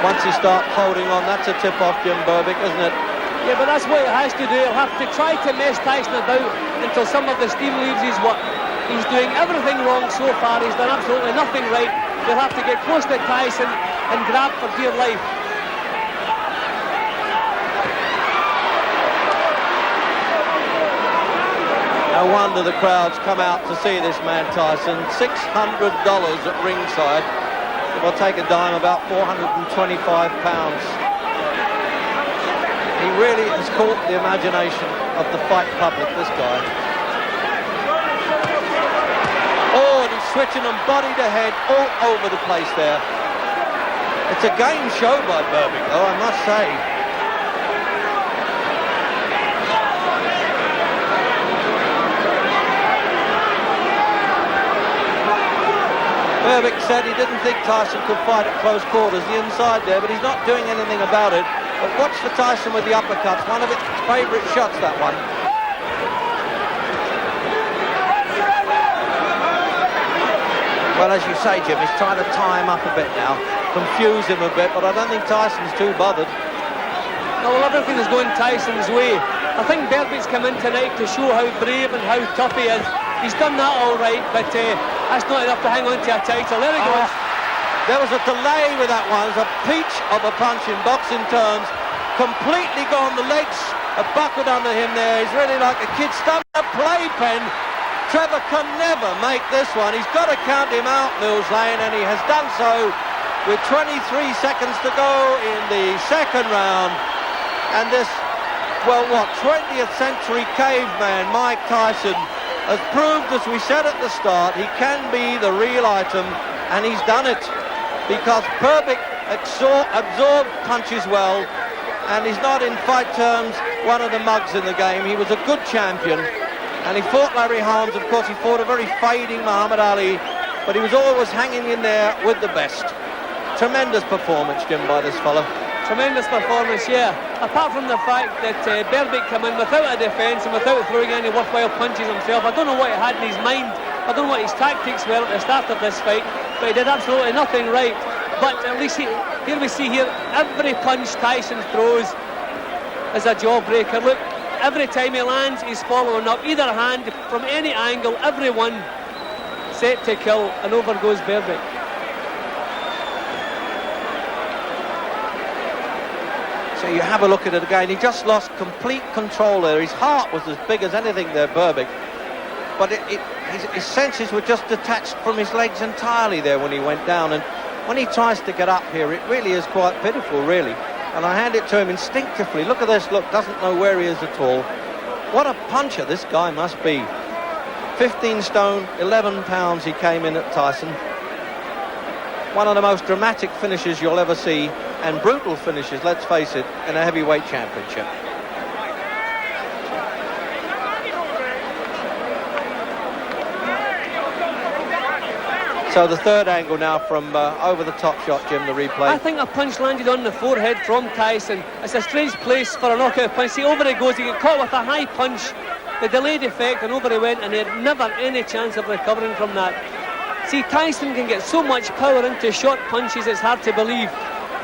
Once he starts holding on, that's a tip-off, Jim Berbick, isn't it? Yeah, but that's what he has to do. He'll have to try to mess Tyson about until some of the steam leaves his work. He's doing everything wrong so far. He's done absolutely nothing right. He'll have to get close to Tyson and grab for dear life. No wonder the crowds come out to see this man Tyson. $600 at ringside. We'll take a dime, about £425. He really has caught the imagination of the fight public, this guy. Oh, and he's switching them body to head all over the place there. It's a game show by Berbick, though, I must say. Berbick said he didn't think Tyson could fight at close quarters, the inside there, but he's not doing anything about it. But watch for Tyson with the uppercuts, one of his favourite shots, that one. Well, as you say, Jim, he's trying to tie him up a bit now, confuse him a bit, but I don't think Tyson's too bothered. No, well, everything is going Tyson's way. I think Berbick's come in tonight to show how brave and how tough he is. He's done that all right, but that's not enough to hang on to a title. There he goes. There was a delay with that one. It was a peach of a punch in boxing terms. Completely gone. The legs are buckled under him there. He's really like a kid stuck in a playpen. Trevor can never make this one. He's got to count him out, Mills Lane, and he has done so with 23 seconds to go in the second round. And this, well, what, 20th century caveman, Mike Tyson, has proved, as we said at the start, he can be the real item, and he's done it. Because Berbick absorbed punches well, and he's not, in fight terms, one of the mugs in the game. He was a good champion, and he fought Larry Holmes. Of course, he fought a very fading Muhammad Ali, but he was always hanging in there with the best. Tremendous performance, Jim, by this fella. Tremendous performance, yeah. Apart from the fact that Berbick came in without a defence and without throwing any worthwhile punches himself. I don't know what he had in his mind. I don't know what his tactics were at the start of this fight, but he did absolutely nothing right. But at least here we see here, every punch Tyson throws is a jawbreaker. Look, every time he lands, he's following up either hand from any angle, every one set to kill, and over goes Berbick. So you have a look at it again. He just lost complete control there. His heart was as big as anything there, Berbick. But his senses were just detached from his legs entirely there when he went down. And when he tries to get up here, it really is quite pitiful, really. And I hand it to him instinctively. Look at this, look, doesn't know where he is at all. What a puncher this guy must be. 15 stone, 11 pounds he came in at Tyson. One of the most dramatic finishes you'll ever see, and brutal finishes, let's face it, in a heavyweight championship. So the third angle now from over the top shot, Jim, the replay. I think a punch landed on the forehead from Tyson. It's a strange place for a knockout punch. See, over he goes, he got caught with a high punch, the delayed effect, and over he went, and he had never any chance of recovering from that. See, Tyson can get so much power into short punches, it's hard to believe.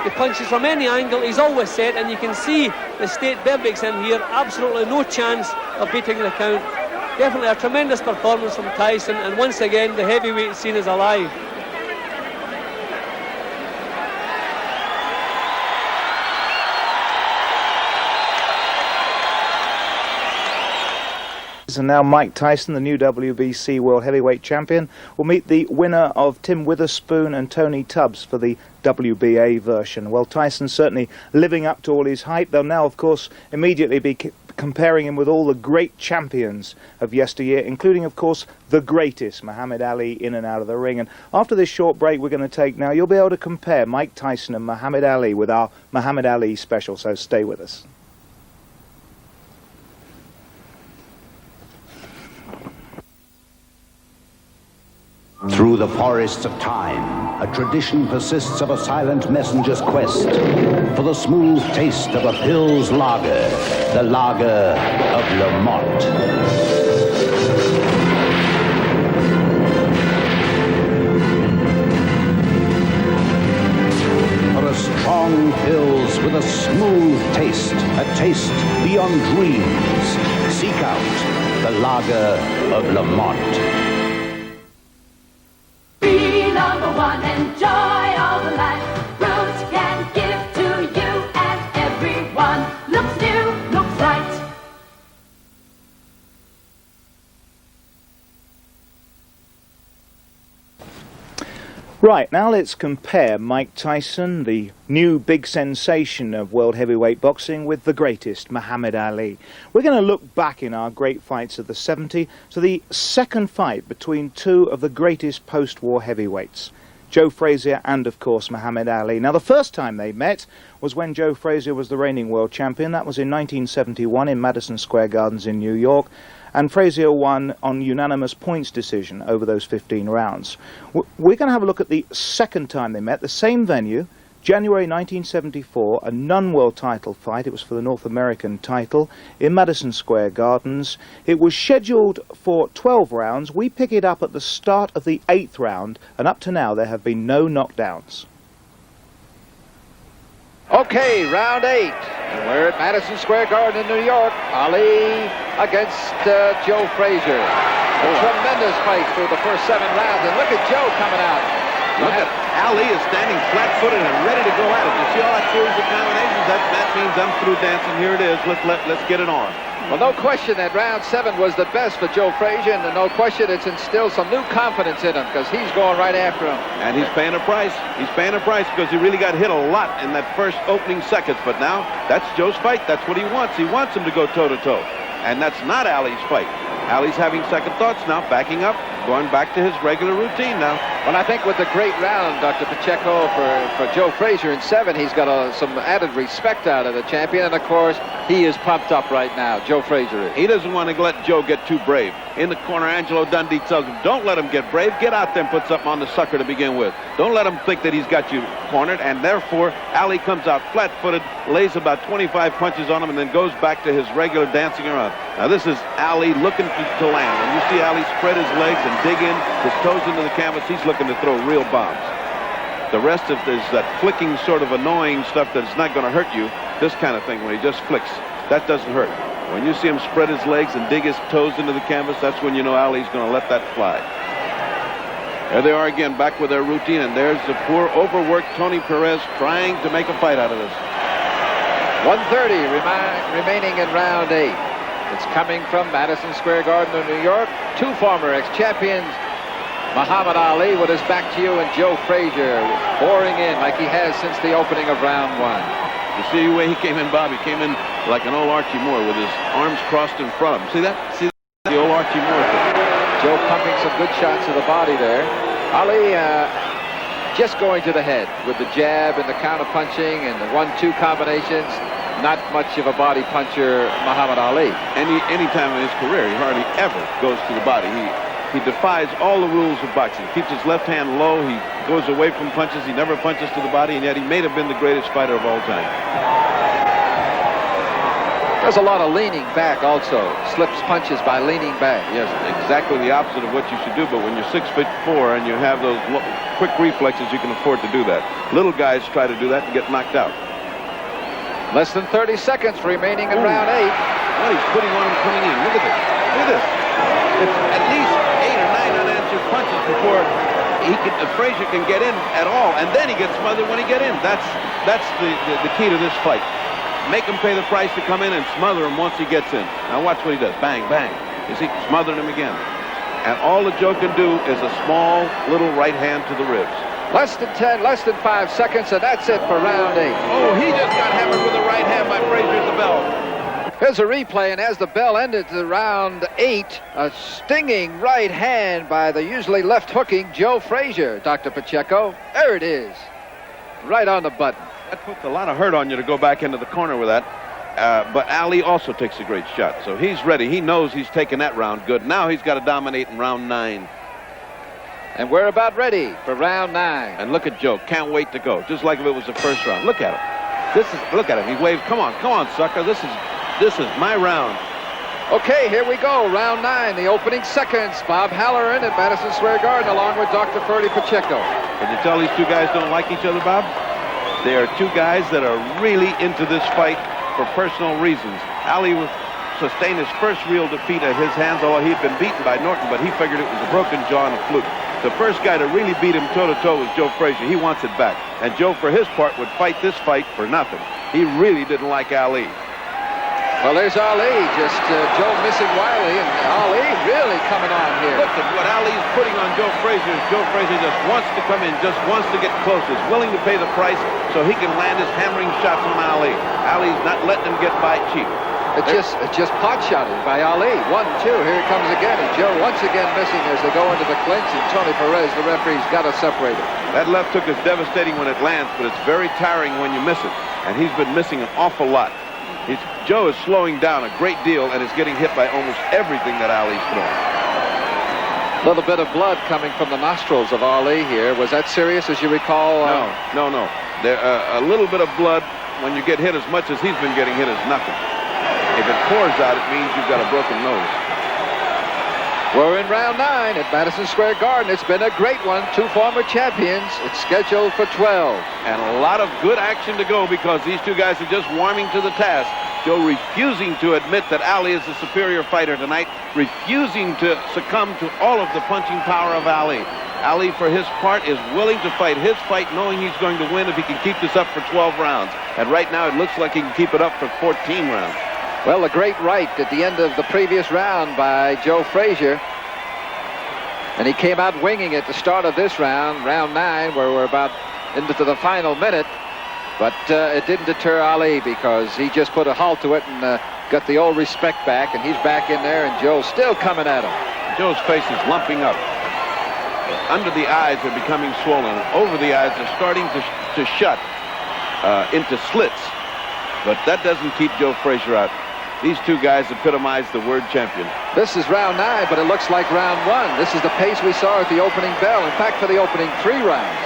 He punches from any angle, he's always set, and you can see the state Berbick's in here, absolutely no chance of beating the count. Definitely a tremendous performance from Tyson, and once again the heavyweight scene is alive. And now Mike Tyson, the new WBC World Heavyweight Champion, will meet the winner of Tim Witherspoon and Tony Tubbs for the WBA version. Well, Tyson certainly living up to all his hype. They'll now, of course, immediately be comparing him with all the great champions of yesteryear, including, of course, the greatest, Muhammad Ali, in and out of the ring. And after this short break we're going to take now, you'll be able to compare Mike Tyson and Muhammad Ali with our Muhammad Ali special, so stay with us. Through the forests of time, a tradition persists of a silent messenger's quest for the smooth taste of a Pils lager, the lager of Lamont. For a strong Pils with a smooth taste, a taste beyond dreams, seek out the lager of Lamont. Be number one, enjoy all the life Roots can give to you and everyone. Looks new, looks right. Right, now let's compare Mike Tyson, the new big sensation of world heavyweight boxing, with the greatest, Muhammad Ali. We're going to look back in our great fights of the 70s to the second fight between two of the greatest post-war heavyweights, Joe Frazier and, of course, Muhammad Ali. Now, the first time they met was when Joe Frazier was the reigning world champion. That was in 1971 in Madison Square Gardens in New York. And Frazier won on unanimous points decision over those 15 rounds. We're going to have a look at the second time they met, the same venue, January 1974, a non-world title fight. It was for the North American title in Madison Square Gardens. It was scheduled for 12 rounds. We pick it up at the start of the 8th round, and up to now there have been no knockdowns. Okay, round 8. And we're at Madison Square Garden in New York. Ali against Joe Frazier. A tremendous fight through the first 7 rounds. And look at Joe coming out. Look at Ali is standing flat-footed and ready to go at it. You see all that series of combinations? That means I'm through dancing. Here it is. Let's get it on. Well, no question that round 7 was the best for Joe Frazier, and no question it's instilled some new confidence in him because he's going right after him. And he's paying a price. He's paying a price because he really got hit a lot in that first opening seconds. But now, that's Joe's fight. That's what he wants. He wants him to go toe-to-toe. And that's not Ali's fight. Ali's having second thoughts now, backing up, going back to his regular routine now. Well, I think with the great round, Dr. Pacheco, for Joe Frazier in 7, he's got some added respect out of the champion. And, of course, he is pumped up right now. Joe Frazier is. He doesn't want to let Joe get too brave. In the corner, Angelo Dundee tells him, don't let him get brave. Get out there and put something on the sucker to begin with. Don't let him think that he's got you cornered. And therefore, Ali comes out flat-footed, lays about 25 punches on him, and then goes back to his regular dancing around. Now, this is Ali looking to land. When you see Ali spread his legs and dig in, his toes into the canvas, he's looking to throw real bombs. The rest of this, that flicking sort of annoying stuff that's not going to hurt you, this kind of thing when he just flicks, that doesn't hurt. When you see him spread his legs and dig his toes into the canvas, that's when you know Ali's going to let that fly. There they are again, back with their routine, and there's the poor, overworked Tony Perez trying to make a fight out of this. 1:30 remaining in round 8. It's coming from Madison Square Garden of New York. 2 former ex-champions, Muhammad Ali with his back to you, and Joe Frazier pouring in like he has since the opening of round 1. You see the way he came in, Bob? He came in like an old Archie Moore with his arms crossed in front of him. See that? See the old Archie Moore thing? Joe pumping some good shots to the body there. Ali just going to the head with the jab and the counter punching and the 1-2 combinations. Not much of a body puncher, Muhammad Ali. Any time in his career, he hardly ever goes to the body. He defies all the rules of boxing. He keeps his left hand low. He goes away from punches. He never punches to the body, and yet he may have been the greatest fighter of all time. There's a lot of leaning back also. Slips punches by leaning back. Yes, exactly the opposite of what you should do, but when you're 6'4" and you have those quick reflexes, you can afford to do that. Little guys try to do that and get knocked out. Less than 30 seconds remaining in round 8. Well, he's putting on him coming in. Look at this. Look at this. It's at least 8 or 9 unanswered punches before Frazier can get in at all, and then he gets smothered when he gets in. That's the key to this fight. Make him pay the price to come in and smother him once he gets in. Now watch what he does. Bang, bang. You see, smothered him again. And all the Joe can do is a small little right hand to the ribs. Less than 10, less than 5 seconds, and that's it for round 8. Oh, he just got hammered with the right hand by Frazier at the bell. Here's a replay, and as the bell ended the round 8, a stinging right hand by the usually left-hooking Joe Frazier, Dr. Pacheco. There it is, right on the button. That puts a lot of hurt on you to go back into the corner with that. But Ali also takes a great shot, so he's ready. He knows he's taken that round good. Now he's got to dominate in round 9. And we're about ready for round 9. And look at Joe. Can't wait to go. Just like if it was the first round. Look at him. Look at him. He waves. Come on, sucker. This is my round. Okay, here we go. Round 9, the opening seconds. Bob Halloran at Madison Square Garden along with Dr. Ferdy Pacheco. Can you tell these two guys don't like each other, Bob? They are two guys that are really into this fight for personal reasons. Ali sustained his first real defeat at his hands, although he had been beaten by Norton, but he figured it was a broken jaw and a fluke. The first guy to really beat him toe-to-toe was Joe Frazier. He wants it back. And Joe, for his part, would fight this fight for nothing. He really didn't like Ali. Well, there's Ali, just Joe missing Wiley, and Ali really coming on here. Look at what Ali is putting on Joe Frazier. Joe Frazier just wants to come in, just wants to get close, is willing to pay the price so he can land his hammering shots on Ali. Ali's not letting him get by cheap. It's just pot shotting by Ali. 1-2, here it comes again, and Joe once again missing as they go into the clinch, and Tony Perez, the referee's got to separate it. That left hook is devastating when it lands, but it's very tiring when you miss it, and he's been missing an awful lot. Joe is slowing down a great deal and is getting hit by almost everything that Ali's throwing. A little bit of blood coming from the nostrils of Ali here. Was that serious, as you recall? No. There, a little bit of blood when you get hit as much as he's been getting hit is nothing. If it pours out, it means you've got a broken nose. We're in round 9 at Madison Square Garden. It's been a great one. 2 former champions. It's scheduled for 12. And a lot of good action to go because these two guys are just warming to the task. Joe refusing to admit that Ali is the superior fighter tonight, refusing to succumb to all of the punching power of Ali. Ali, for his part, is willing to fight his fight knowing he's going to win if he can keep this up for 12 rounds. And right now it looks like he can keep it up for 14 rounds. Well, a great right at the end of the previous round by Joe Frazier. And he came out winging at the start of this round, round 9, where we're about into the final minute. But it didn't deter Ali because he just put a halt to it and got the old respect back. And he's back in there, and Joe's still coming at him. Joe's face is lumping up. under the eyes are becoming swollen. Over the eyes are starting to shut into slits. But that doesn't keep Joe Frazier out. These two guys epitomize the word champion. This is round 9, but it looks like round 1. This is the pace we saw at the opening bell. In fact, for the opening 3 rounds.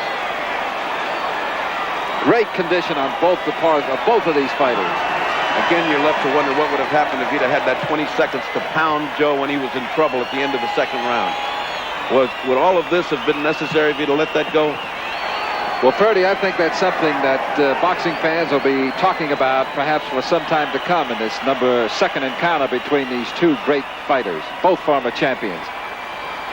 Great condition on both the parts of both of these fighters. Again, you're left to wonder what would have happened if he'd have had that 20 seconds to pound Joe when he was in trouble at the end of the second round. Would all of this have been necessary if he'd have let that go? Well, Ferdy, I think that's something that boxing fans will be talking about perhaps for some time to come in this second encounter between these two great fighters, both former champions.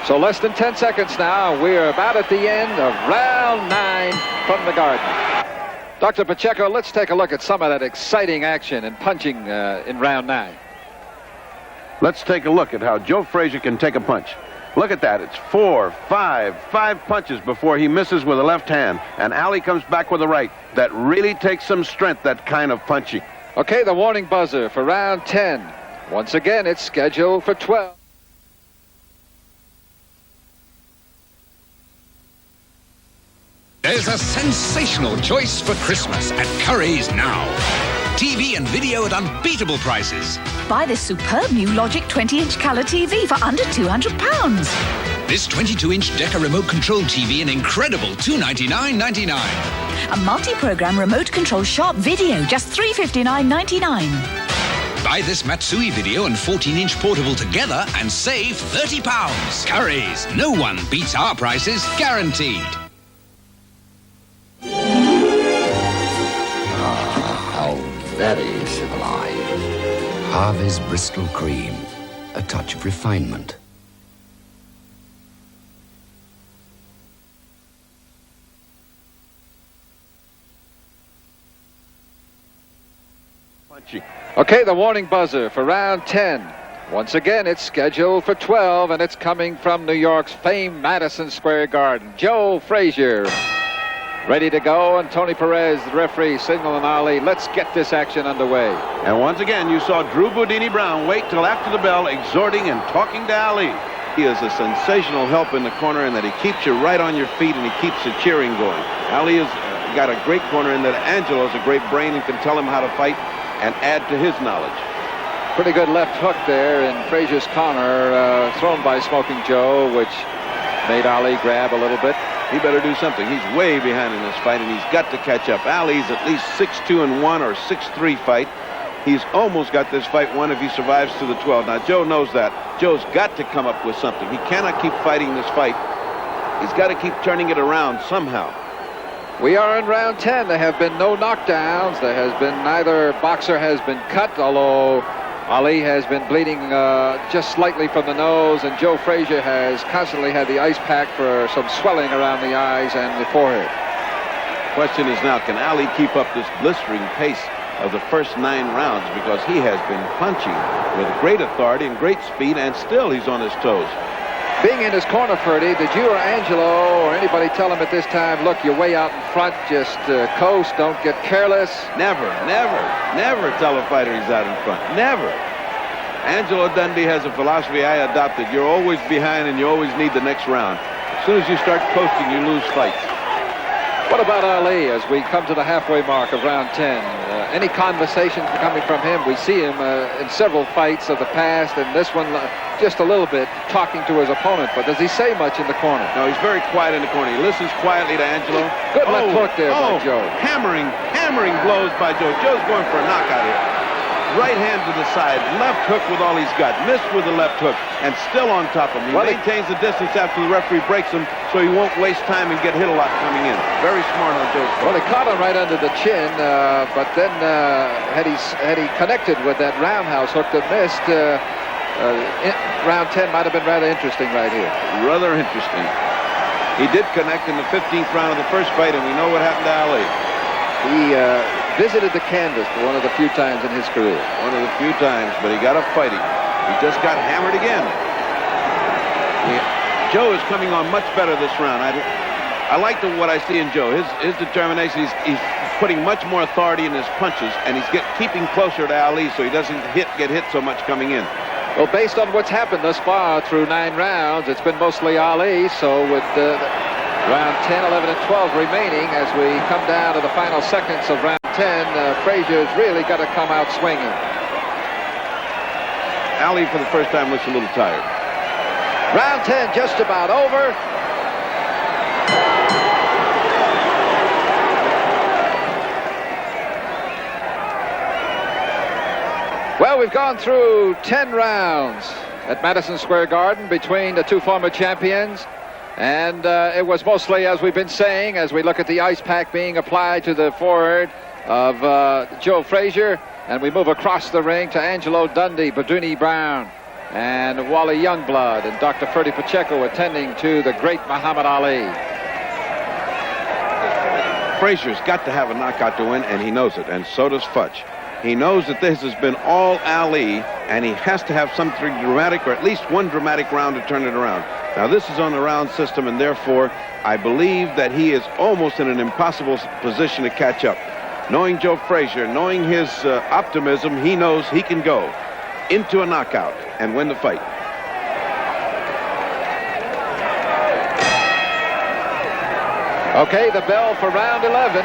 So less than 10 seconds now. We're about at the end of round 9 from the Garden. Dr. Pacheco, let's take a look at some of that exciting action and punching in round 9. Let's take a look at how Joe Frazier can take a punch. Look at that. It's 4, 5 punches before he misses with the left hand. And Ali comes back with the right. That really takes some strength, that kind of punching. Okay, the warning buzzer for round 10. Once again, it's scheduled for 12. There's a sensational choice for Christmas at Curry's now. TV and video at unbeatable prices. Buy this superb new Logic 20-inch colour TV for under £200. This 22-inch Decca remote control TV an incredible $299.99. A multi-program remote control sharp video, just £359.99. Buy this Matsui video and 14-inch portable together and save £30. Curry's. No one beats our prices, guaranteed. Very civilized. Harvey's Bristol Cream. A touch of refinement. Okay, the warning buzzer for round 10. Once again, it's scheduled for 12, and it's coming from New York's famed Madison Square Garden. Joe Frazier ready to go, and Tony Perez, the referee, signaling Ali, let's get this action underway. And once again, you saw Drew Boudini Brown wait till after the bell, exhorting and talking to Ali. He is a sensational help in the corner in that he keeps you right on your feet and he keeps the cheering going. Ali has got a great corner in that Angelo is a great brain and can tell him how to fight and add to his knowledge. Pretty good left hook there in Frazier's corner, thrown by Smoking Joe, which made Ali grab a little bit. He better do something. He's way behind in this fight, and he's got to catch up. Ali's at least 6-2-1 or 6-3 fight. He's almost got this fight won if he survives to the 12. Now, Joe knows that. Joe's got to come up with something. He cannot keep fighting this fight. He's got to keep turning it around somehow. We are in round 10. There have been no knockdowns. There has been neither boxer has been cut, although Ali has been bleeding just slightly from the nose, and Joe Frazier has constantly had the ice pack for some swelling around the eyes and the forehead. Question is now, can Ali keep up this blistering pace of the first 9 rounds? Because he has been punching with great authority and great speed, and still he's on his toes. Being in his corner, Ferdy, did you or Angelo or anybody tell him at this time, look, you're way out in front, just coast, don't get careless? Never tell a fighter he's out in front. Never. Angelo Dundee has a philosophy I adopted. You're always behind and you always need the next round. As soon as you start coasting, you lose fights. What about Ali as we come to the halfway mark of round 10? Any conversation coming from him? We see him in several fights of the past, and this one just a little bit talking to his opponent, but does he say much in the corner? No, he's very quiet in the corner. He listens quietly to Angelo. Good left hook there by Joe. Hammering blows by Joe. Joe's going for a knockout here. Right hand to the side, left hook with all he's got. Missed with the left hook, and still on top of him. He maintains the distance after the referee breaks him, so he won't waste time and get hit a lot coming in. Very smart on Joe's part. Well, he caught him right under the chin, but then had he connected with that roundhouse hook that missed, round 10 might have been rather interesting right here. Rather interesting. He did connect in the 15th round of the first fight, and we know what happened to Ali. He visited the canvas for one of the few times in his career. One of the few times, but he got up fighting. He just got hammered again. Joe is coming on much better this round. I like what I see in Joe. His determination, he's putting much more authority in his punches, and he's keeping closer to Ali so he doesn't get hit so much coming in. Well, based on what's happened thus far through 9 rounds, it's been mostly Ali. So with round 10, 11, and 12 remaining, as we come down to the final seconds of round 10, Frazier's really got to come out swinging. Ali, for the first time, looks a little tired. Round 10 just about over. Well, we've gone through 10 rounds at Madison Square Garden between the two former champions. And it was mostly, as we've been saying, as we look at the ice pack being applied to the forehead of Joe Frazier. And we move across the ring to Angelo Dundee, Baduni Brown, and Wally Youngblood, and Dr. Ferdy Pacheco attending to the great Muhammad Ali. Frazier's got to have a knockout to win, and he knows it, and so does Fudge. He knows that this has been all Ali, and he has to have something dramatic, or at least one dramatic round to turn it around. Now, this is on the round system, and therefore, I believe that he is almost in an impossible position to catch up. Knowing Joe Frazier, knowing his optimism, he knows he can go into a knockout and win the fight. Okay, the bell for round 11.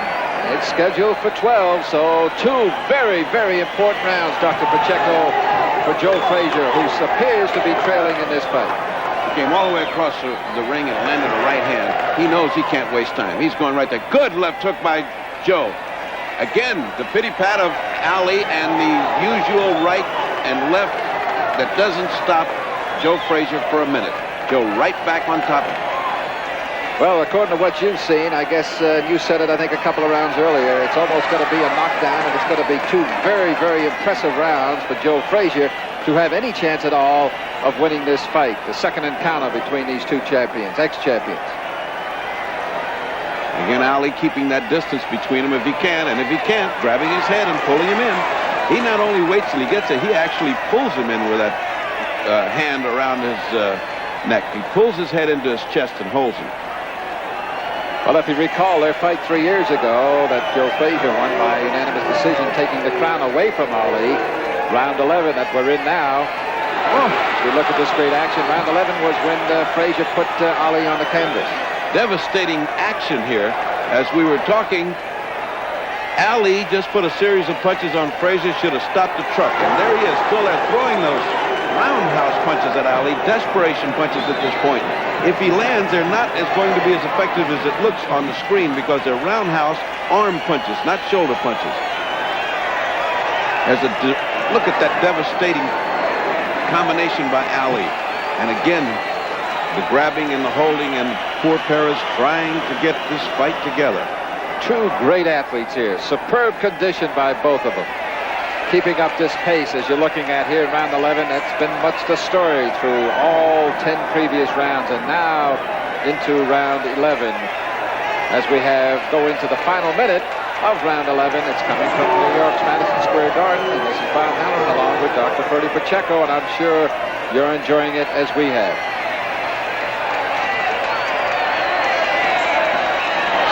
It's scheduled for 12, so 2 very, very important rounds, Dr. Pacheco, for Joe Frazier, who appears to be trailing in this fight. He came all the way across the ring and landed a right hand. He knows he can't waste time. He's going right there. Good left hook by Joe. Again, the pity-pat of Ali and the usual right and left that doesn't stop Joe Frazier for a minute. Joe right back on top of him. Well, according to what you've seen, I guess you said it, I think, a couple of rounds earlier, it's almost going to be a knockdown, and it's going to be 2 very, very impressive rounds for Joe Frazier to have any chance at all of winning this fight, the second encounter between these 2 champions, ex-champions. Again, Ali keeping that distance between them if he can, and if he can't, grabbing his head and pulling him in. He not only waits till he gets it, he actually pulls him in with that hand around his neck. He pulls his head into his chest and holds him. Well, if you recall their fight 3 years ago that Joe Frazier won by unanimous decision, taking the crown away from Ali, round 11 that we're in now. As we look at this great action, round 11 was when Frazier put Ali on the canvas. Devastating action here. As we were talking, Ali just put a series of punches on Frazier, should have stopped the truck. And there he is, still there, throwing those roundhouse punches at Ali, desperation punches at this point. If he lands, they're not going to be as effective as it looks on the screen because they're roundhouse arm punches, not shoulder punches. Look at that devastating combination by Ali. And again, the grabbing and the holding, and poor Perez trying to get this fight together. 2 great athletes here. Superb condition by both of them. Keeping up this pace as you're looking at here in round 11, that's been much the story through all 10 previous rounds, and now into round 11 as we go into the final minute of round 11. It's coming from New York's Madison Square Garden, and this is Bob Allen along with Dr. Ferdy Pacheco, and I'm sure you're enjoying it as we have.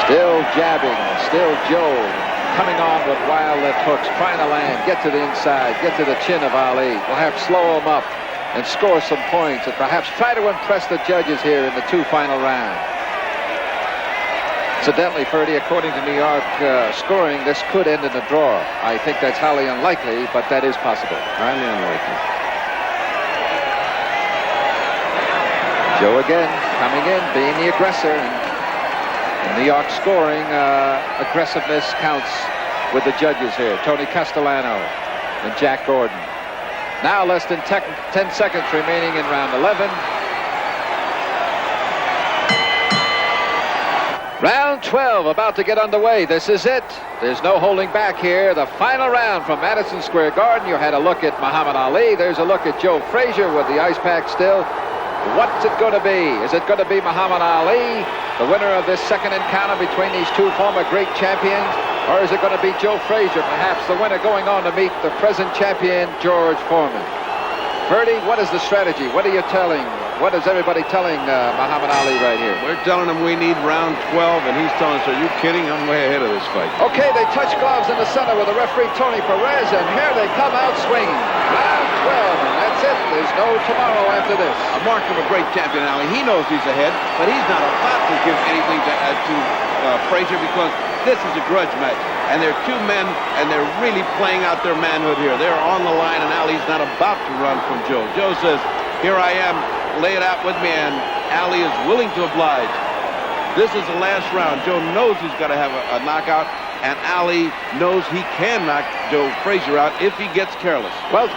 Still jabbing, still Joe coming on with wild left hooks, trying to land, get to the inside, get to the chin of Ali, perhaps slow him up and score some points, and perhaps try to impress the judges here in the 2 final rounds. Incidentally, Ferdy, according to New York scoring, this could end in a draw. I think that's highly unlikely, but that is possible. Highly unlikely. Joe again coming in, being the aggressor, and New York scoring aggressiveness counts with the judges here. Tony Castellano and Jack Gordon. Now less than 10 seconds remaining in round 11. Round 12 about to get underway. This is it. There's no holding back here. The final round from Madison Square Garden. You had a look at Muhammad Ali. There's a look at Joe Frazier with the ice pack still. What's it going to be? Is it going to be Muhammad Ali, the winner of this second encounter between these 2 former great champions? Or is it going to be Joe Frazier, perhaps the winner going on to meet the present champion, George Foreman? Ferdy, what is the strategy? What are you telling? What is everybody telling Muhammad Ali right here? We're telling him we need round 12, and he's telling us, are you kidding? I'm way ahead of this fight. Okay, they touch gloves in the center with the referee, Tony Perez, and here they come out swinging. Round and that's it. There's no tomorrow after this. A mark of a great champion, Ali. He knows he's ahead, but he's not about to give anything to Frazier because this is a grudge match. And they're two men, and they're really playing out their manhood here. They're on the line, and Ali's not about to run from Joe. Joe says, here I am, lay it out with me, and Ali is willing to oblige. This is the last round. Joe knows he's got to have a knockout, and Ali knows he can knock Joe Frazier out if he gets careless. Well,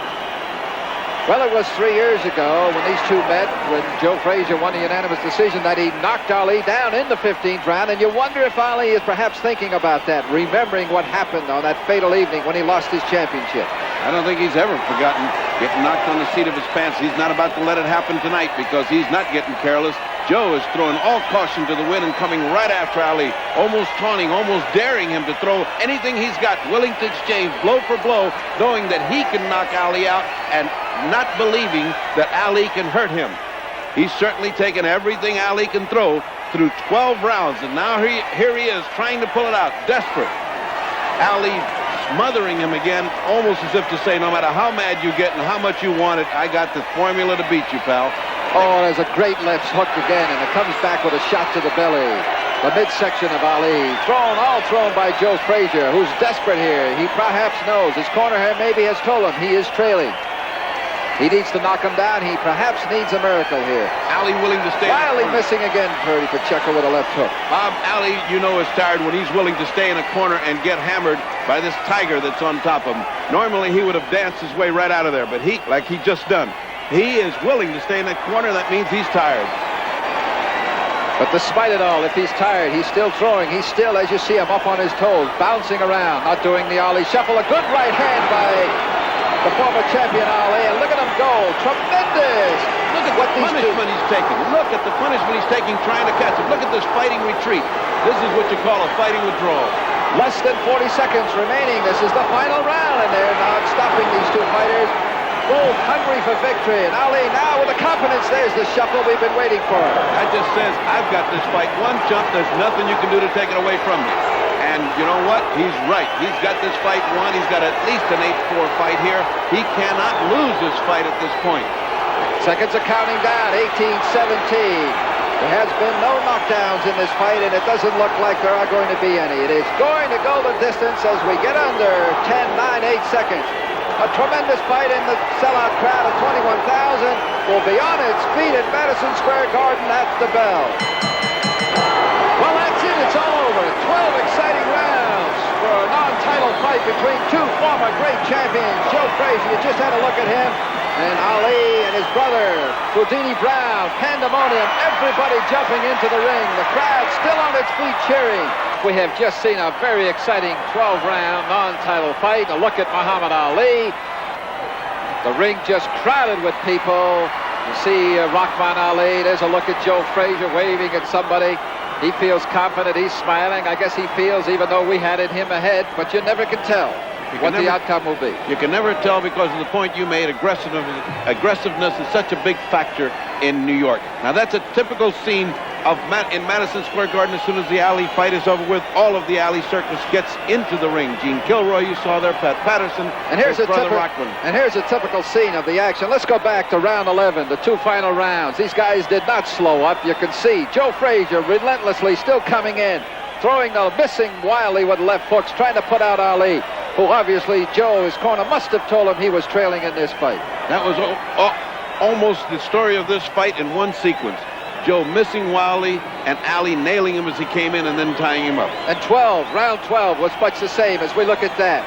it was 3 years ago when these two met, when Joe Frazier won a unanimous decision, that he knocked Ali down in the 15th round, and you wonder if Ali is perhaps thinking about that, remembering what happened on that fatal evening when he lost his championship. I don't think he's ever forgotten getting knocked on the seat of his pants. He's not about to let it happen tonight because he's not getting careless. Joe is throwing all caution to the wind and coming right after Ali, almost taunting, almost daring him to throw anything he's got, willing to exchange blow for blow, knowing that he can knock Ali out and not believing that Ali can hurt him. He's certainly taken everything Ali can throw through 12 rounds, and now here he is trying to pull it out, desperate. Ali smothering him again, almost as if to say, no matter how mad you get and how much you want it, I got the formula to beat you, pal. Oh, there's a great left hook again, and it comes back with a shot to the belly. The midsection of Ali, all thrown by Joe Frazier, who's desperate here. He perhaps knows. His corner here maybe has told him he is trailing. He needs to knock him down. He perhaps needs a miracle here. Ali willing to stay. Finally missing again, Purdy Pacheco with a left hook. Bob, Ali, you know, is tired when he's willing to stay in a corner and get hammered by this tiger that's on top of him. Normally, he would have danced his way right out of there, but like he just done. He is willing to stay in that corner. That means he's tired. But despite it all, if he's tired, he's still throwing. He's still, as you see him, up on his toes, bouncing around, not doing the Ali shuffle. A good right hand by the former champion Ali, and look at him go. Tremendous. Look at what the punishment he's taking. Look at the punishment he's taking trying to catch him. Look at this fighting retreat. This is what you call a fighting withdrawal. Less than 40 seconds remaining. This is the final round, and they're not stopping these two fighters. Both hungry for victory, and Ali now with the confidence. There's the shuffle we've been waiting for. That just says, I've got this fight one jump. There's nothing you can do to take it away from me. And you know what? He's right. He's got this fight won. He's got at least an 8-4 fight here. He cannot lose this fight at this point. Seconds are counting down, 18-17. There has been no knockdowns in this fight, and it doesn't look like there are going to be any. It is going to go the distance as we get under 10, 9, 8 seconds. A tremendous fight, in the sellout crowd of 21,000 will be on its feet at Madison Square Garden at the bell. Well, that's it. It's all over. 12 exciting rounds for a non-title fight between two former great champions. Joe Frazier, you just had a look at him, and Ali and his brother, Houdini Brown. Pandemonium, everybody jumping into the ring. The crowd still on its feet cheering. We have just seen a very exciting 12-round non-title fight. A look at Muhammad Ali. The ring just crowded with people. You see Rahman Ali. There's a look at Joe Frazier waving at somebody. He feels confident. He's smiling. I guess he feels, even though we had him ahead, but you never can tell what the outcome will be. You can never tell because of the point you made. Aggressiveness is such a big factor in New York. Now, that's a typical scene in Madison Square Garden. As soon as the Ali fight is over with, all of the Ali circus gets into the ring. Gene Kilroy, you saw there, Pat Patterson, and here's a typical scene of the action. Let's go back to round 11, the two final rounds. These guys did not slow up. You can see Joe Frazier relentlessly still coming in, throwing the missing wildly with left hooks, trying to put out Ali, who obviously Joe, his corner, must have told him he was trailing in this fight. That was almost the story of this fight in one sequence. Joe missing wildly and Ali nailing him as he came in and then tying him up. And round 12 was much the same as we look at that.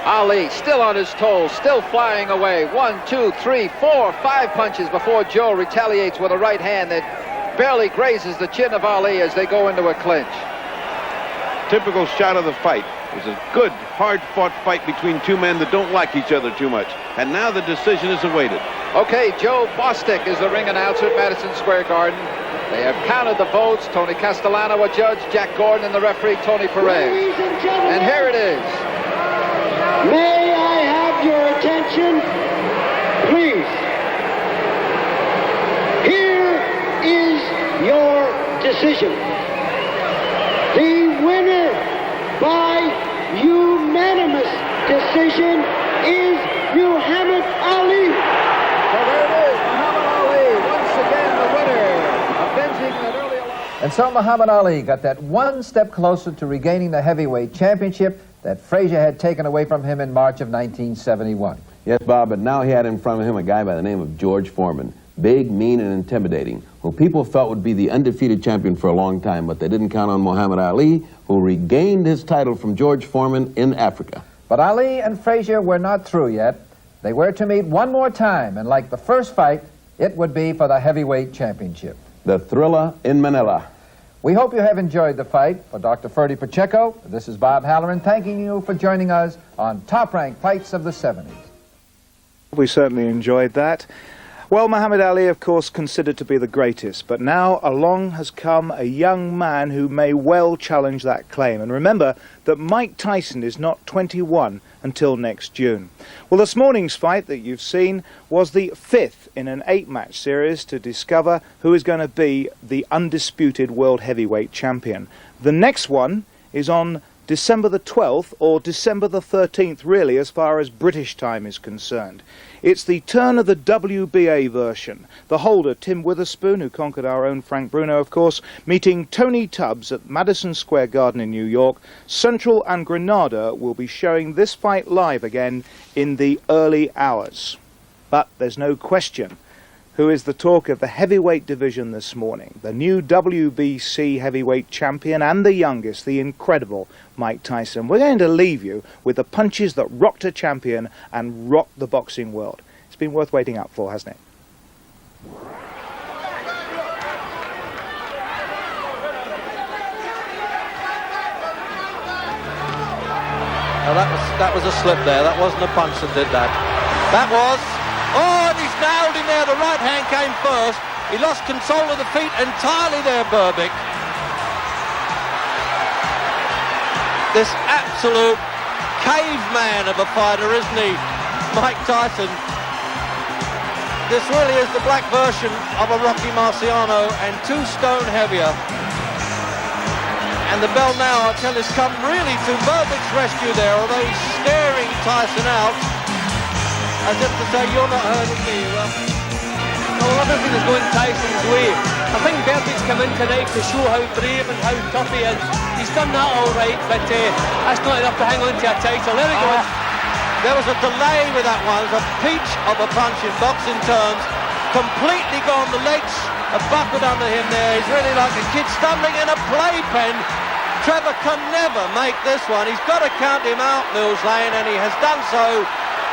Ali still on his toes, still flying away. 1, 2, 3, 4, 5 punches before Joe retaliates with a right hand that barely grazes the chin of Ali as they go into a clinch. Typical shot of the fight. It was a good, hard-fought fight between two men that don't like each other too much. And now the decision is awaited. Okay, Joe Bostic is the ring announcer at Madison Square Garden. They have counted the votes. Tony Castellano, a judge, Jack Gordon, and the referee, Tony Perez. And here it is. May I have your attention, please? Here is your decision. The winner by unanimous decision is Muhammad Ali. And so Muhammad Ali got that one step closer to regaining the heavyweight championship that Frazier had taken away from him in March of 1971. Yes, Bob, but now he had in front of him a guy by the name of George Foreman. Big, mean, and intimidating, who people felt would be the undefeated champion for a long time, but they didn't count on Muhammad Ali, who regained his title from George Foreman in Africa. But Ali and Frazier were not through yet. They were to meet one more time, and like the first fight, it would be for the heavyweight championship. The Thriller in Manila. We hope you have enjoyed the fight. For Dr. Ferdy Pacheco, this is Bob Halloran thanking you for joining us on Top Rank Fights of the 70s. We certainly enjoyed that. Well, Muhammad Ali, of course, considered to be the greatest, but now along has come a young man who may well challenge that claim. And remember that Mike Tyson is not 21 until next June. Well, this morning's fight that you've seen was the 5th in an 8-match series to discover who is going to be the undisputed world heavyweight champion. The next one is on December the 12th, or December the 13th, really, as far as British time is concerned. It's the turn of the WBA version. The holder, Tim Witherspoon, who conquered our own Frank Bruno, of course, meeting Tony Tubbs at Madison Square Garden in New York. Central and Granada will be showing this fight live again in the early hours. But there's no question who is the talk of the heavyweight division this morning. The new WBC heavyweight champion and the youngest, the incredible Mike Tyson. We're going to leave you with the punches that rocked a champion and rocked the boxing world. It's been worth waiting up for, hasn't it? Now that was a slip there. That wasn't a punch that did that. That was... Oh, and he's nailed him there. The right hand came first. He lost control of the feet entirely there, Berbick. This absolute caveman of a fighter, isn't he, Mike Tyson? This really is the black version of a Rocky Marciano and 2 stone heavier. And the bell now, I tell you, has come really to Berbick's rescue there, although he's staring Tyson out. As if to say, you're not hurting me. Well, everything is going Tyson's way. I think Berbick's come in tonight to show how brave and how tough he is. He's done that all right, but that's not enough to hang on to a title. There he goes. There was a delay with that one. It was a peach of a punch in boxing terms. Completely gone. The legs are buckled under him there. He's really like a kid stumbling in a playpen. Trevor can never make this one. He's got to count him out, Mills Lane, and he has done so.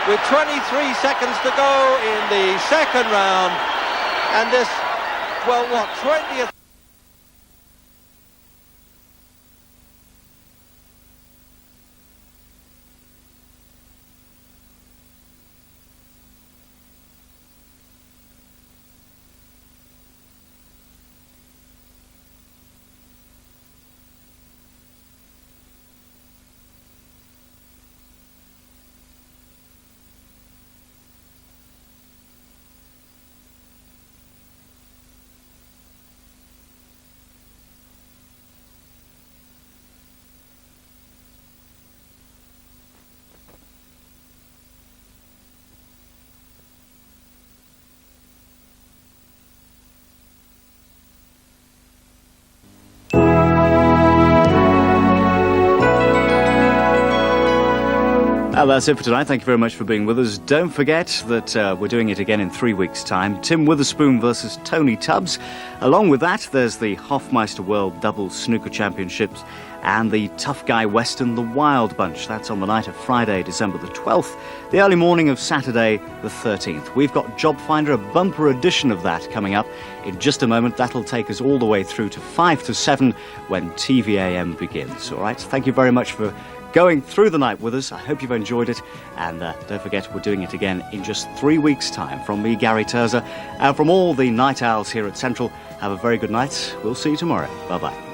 With 23 seconds to go in the second round, and this, well, what, 20th... That's it for tonight. Thank you very much for being with us. Don't forget that we're doing it again in 3 weeks' time. Tim Witherspoon versus Tony Tubbs. Along with that, there's the Hofmeister World Doubles Snooker Championships and the Tough Guy Western, the Wild Bunch. That's on the night of Friday, December the 12th, the early morning of Saturday, the 13th. We've got Job Finder, a bumper edition of that coming up in just a moment. That'll take us all the way through to 5 to 7 when TVAM begins. All right, thank you very much for going through the night with us. I hope you've enjoyed it, and don't forget we're doing it again in just 3 weeks' time. From me, Gary Terza, and from all the Night Owls here at Central, have a very good night. We'll see you tomorrow. Bye-bye.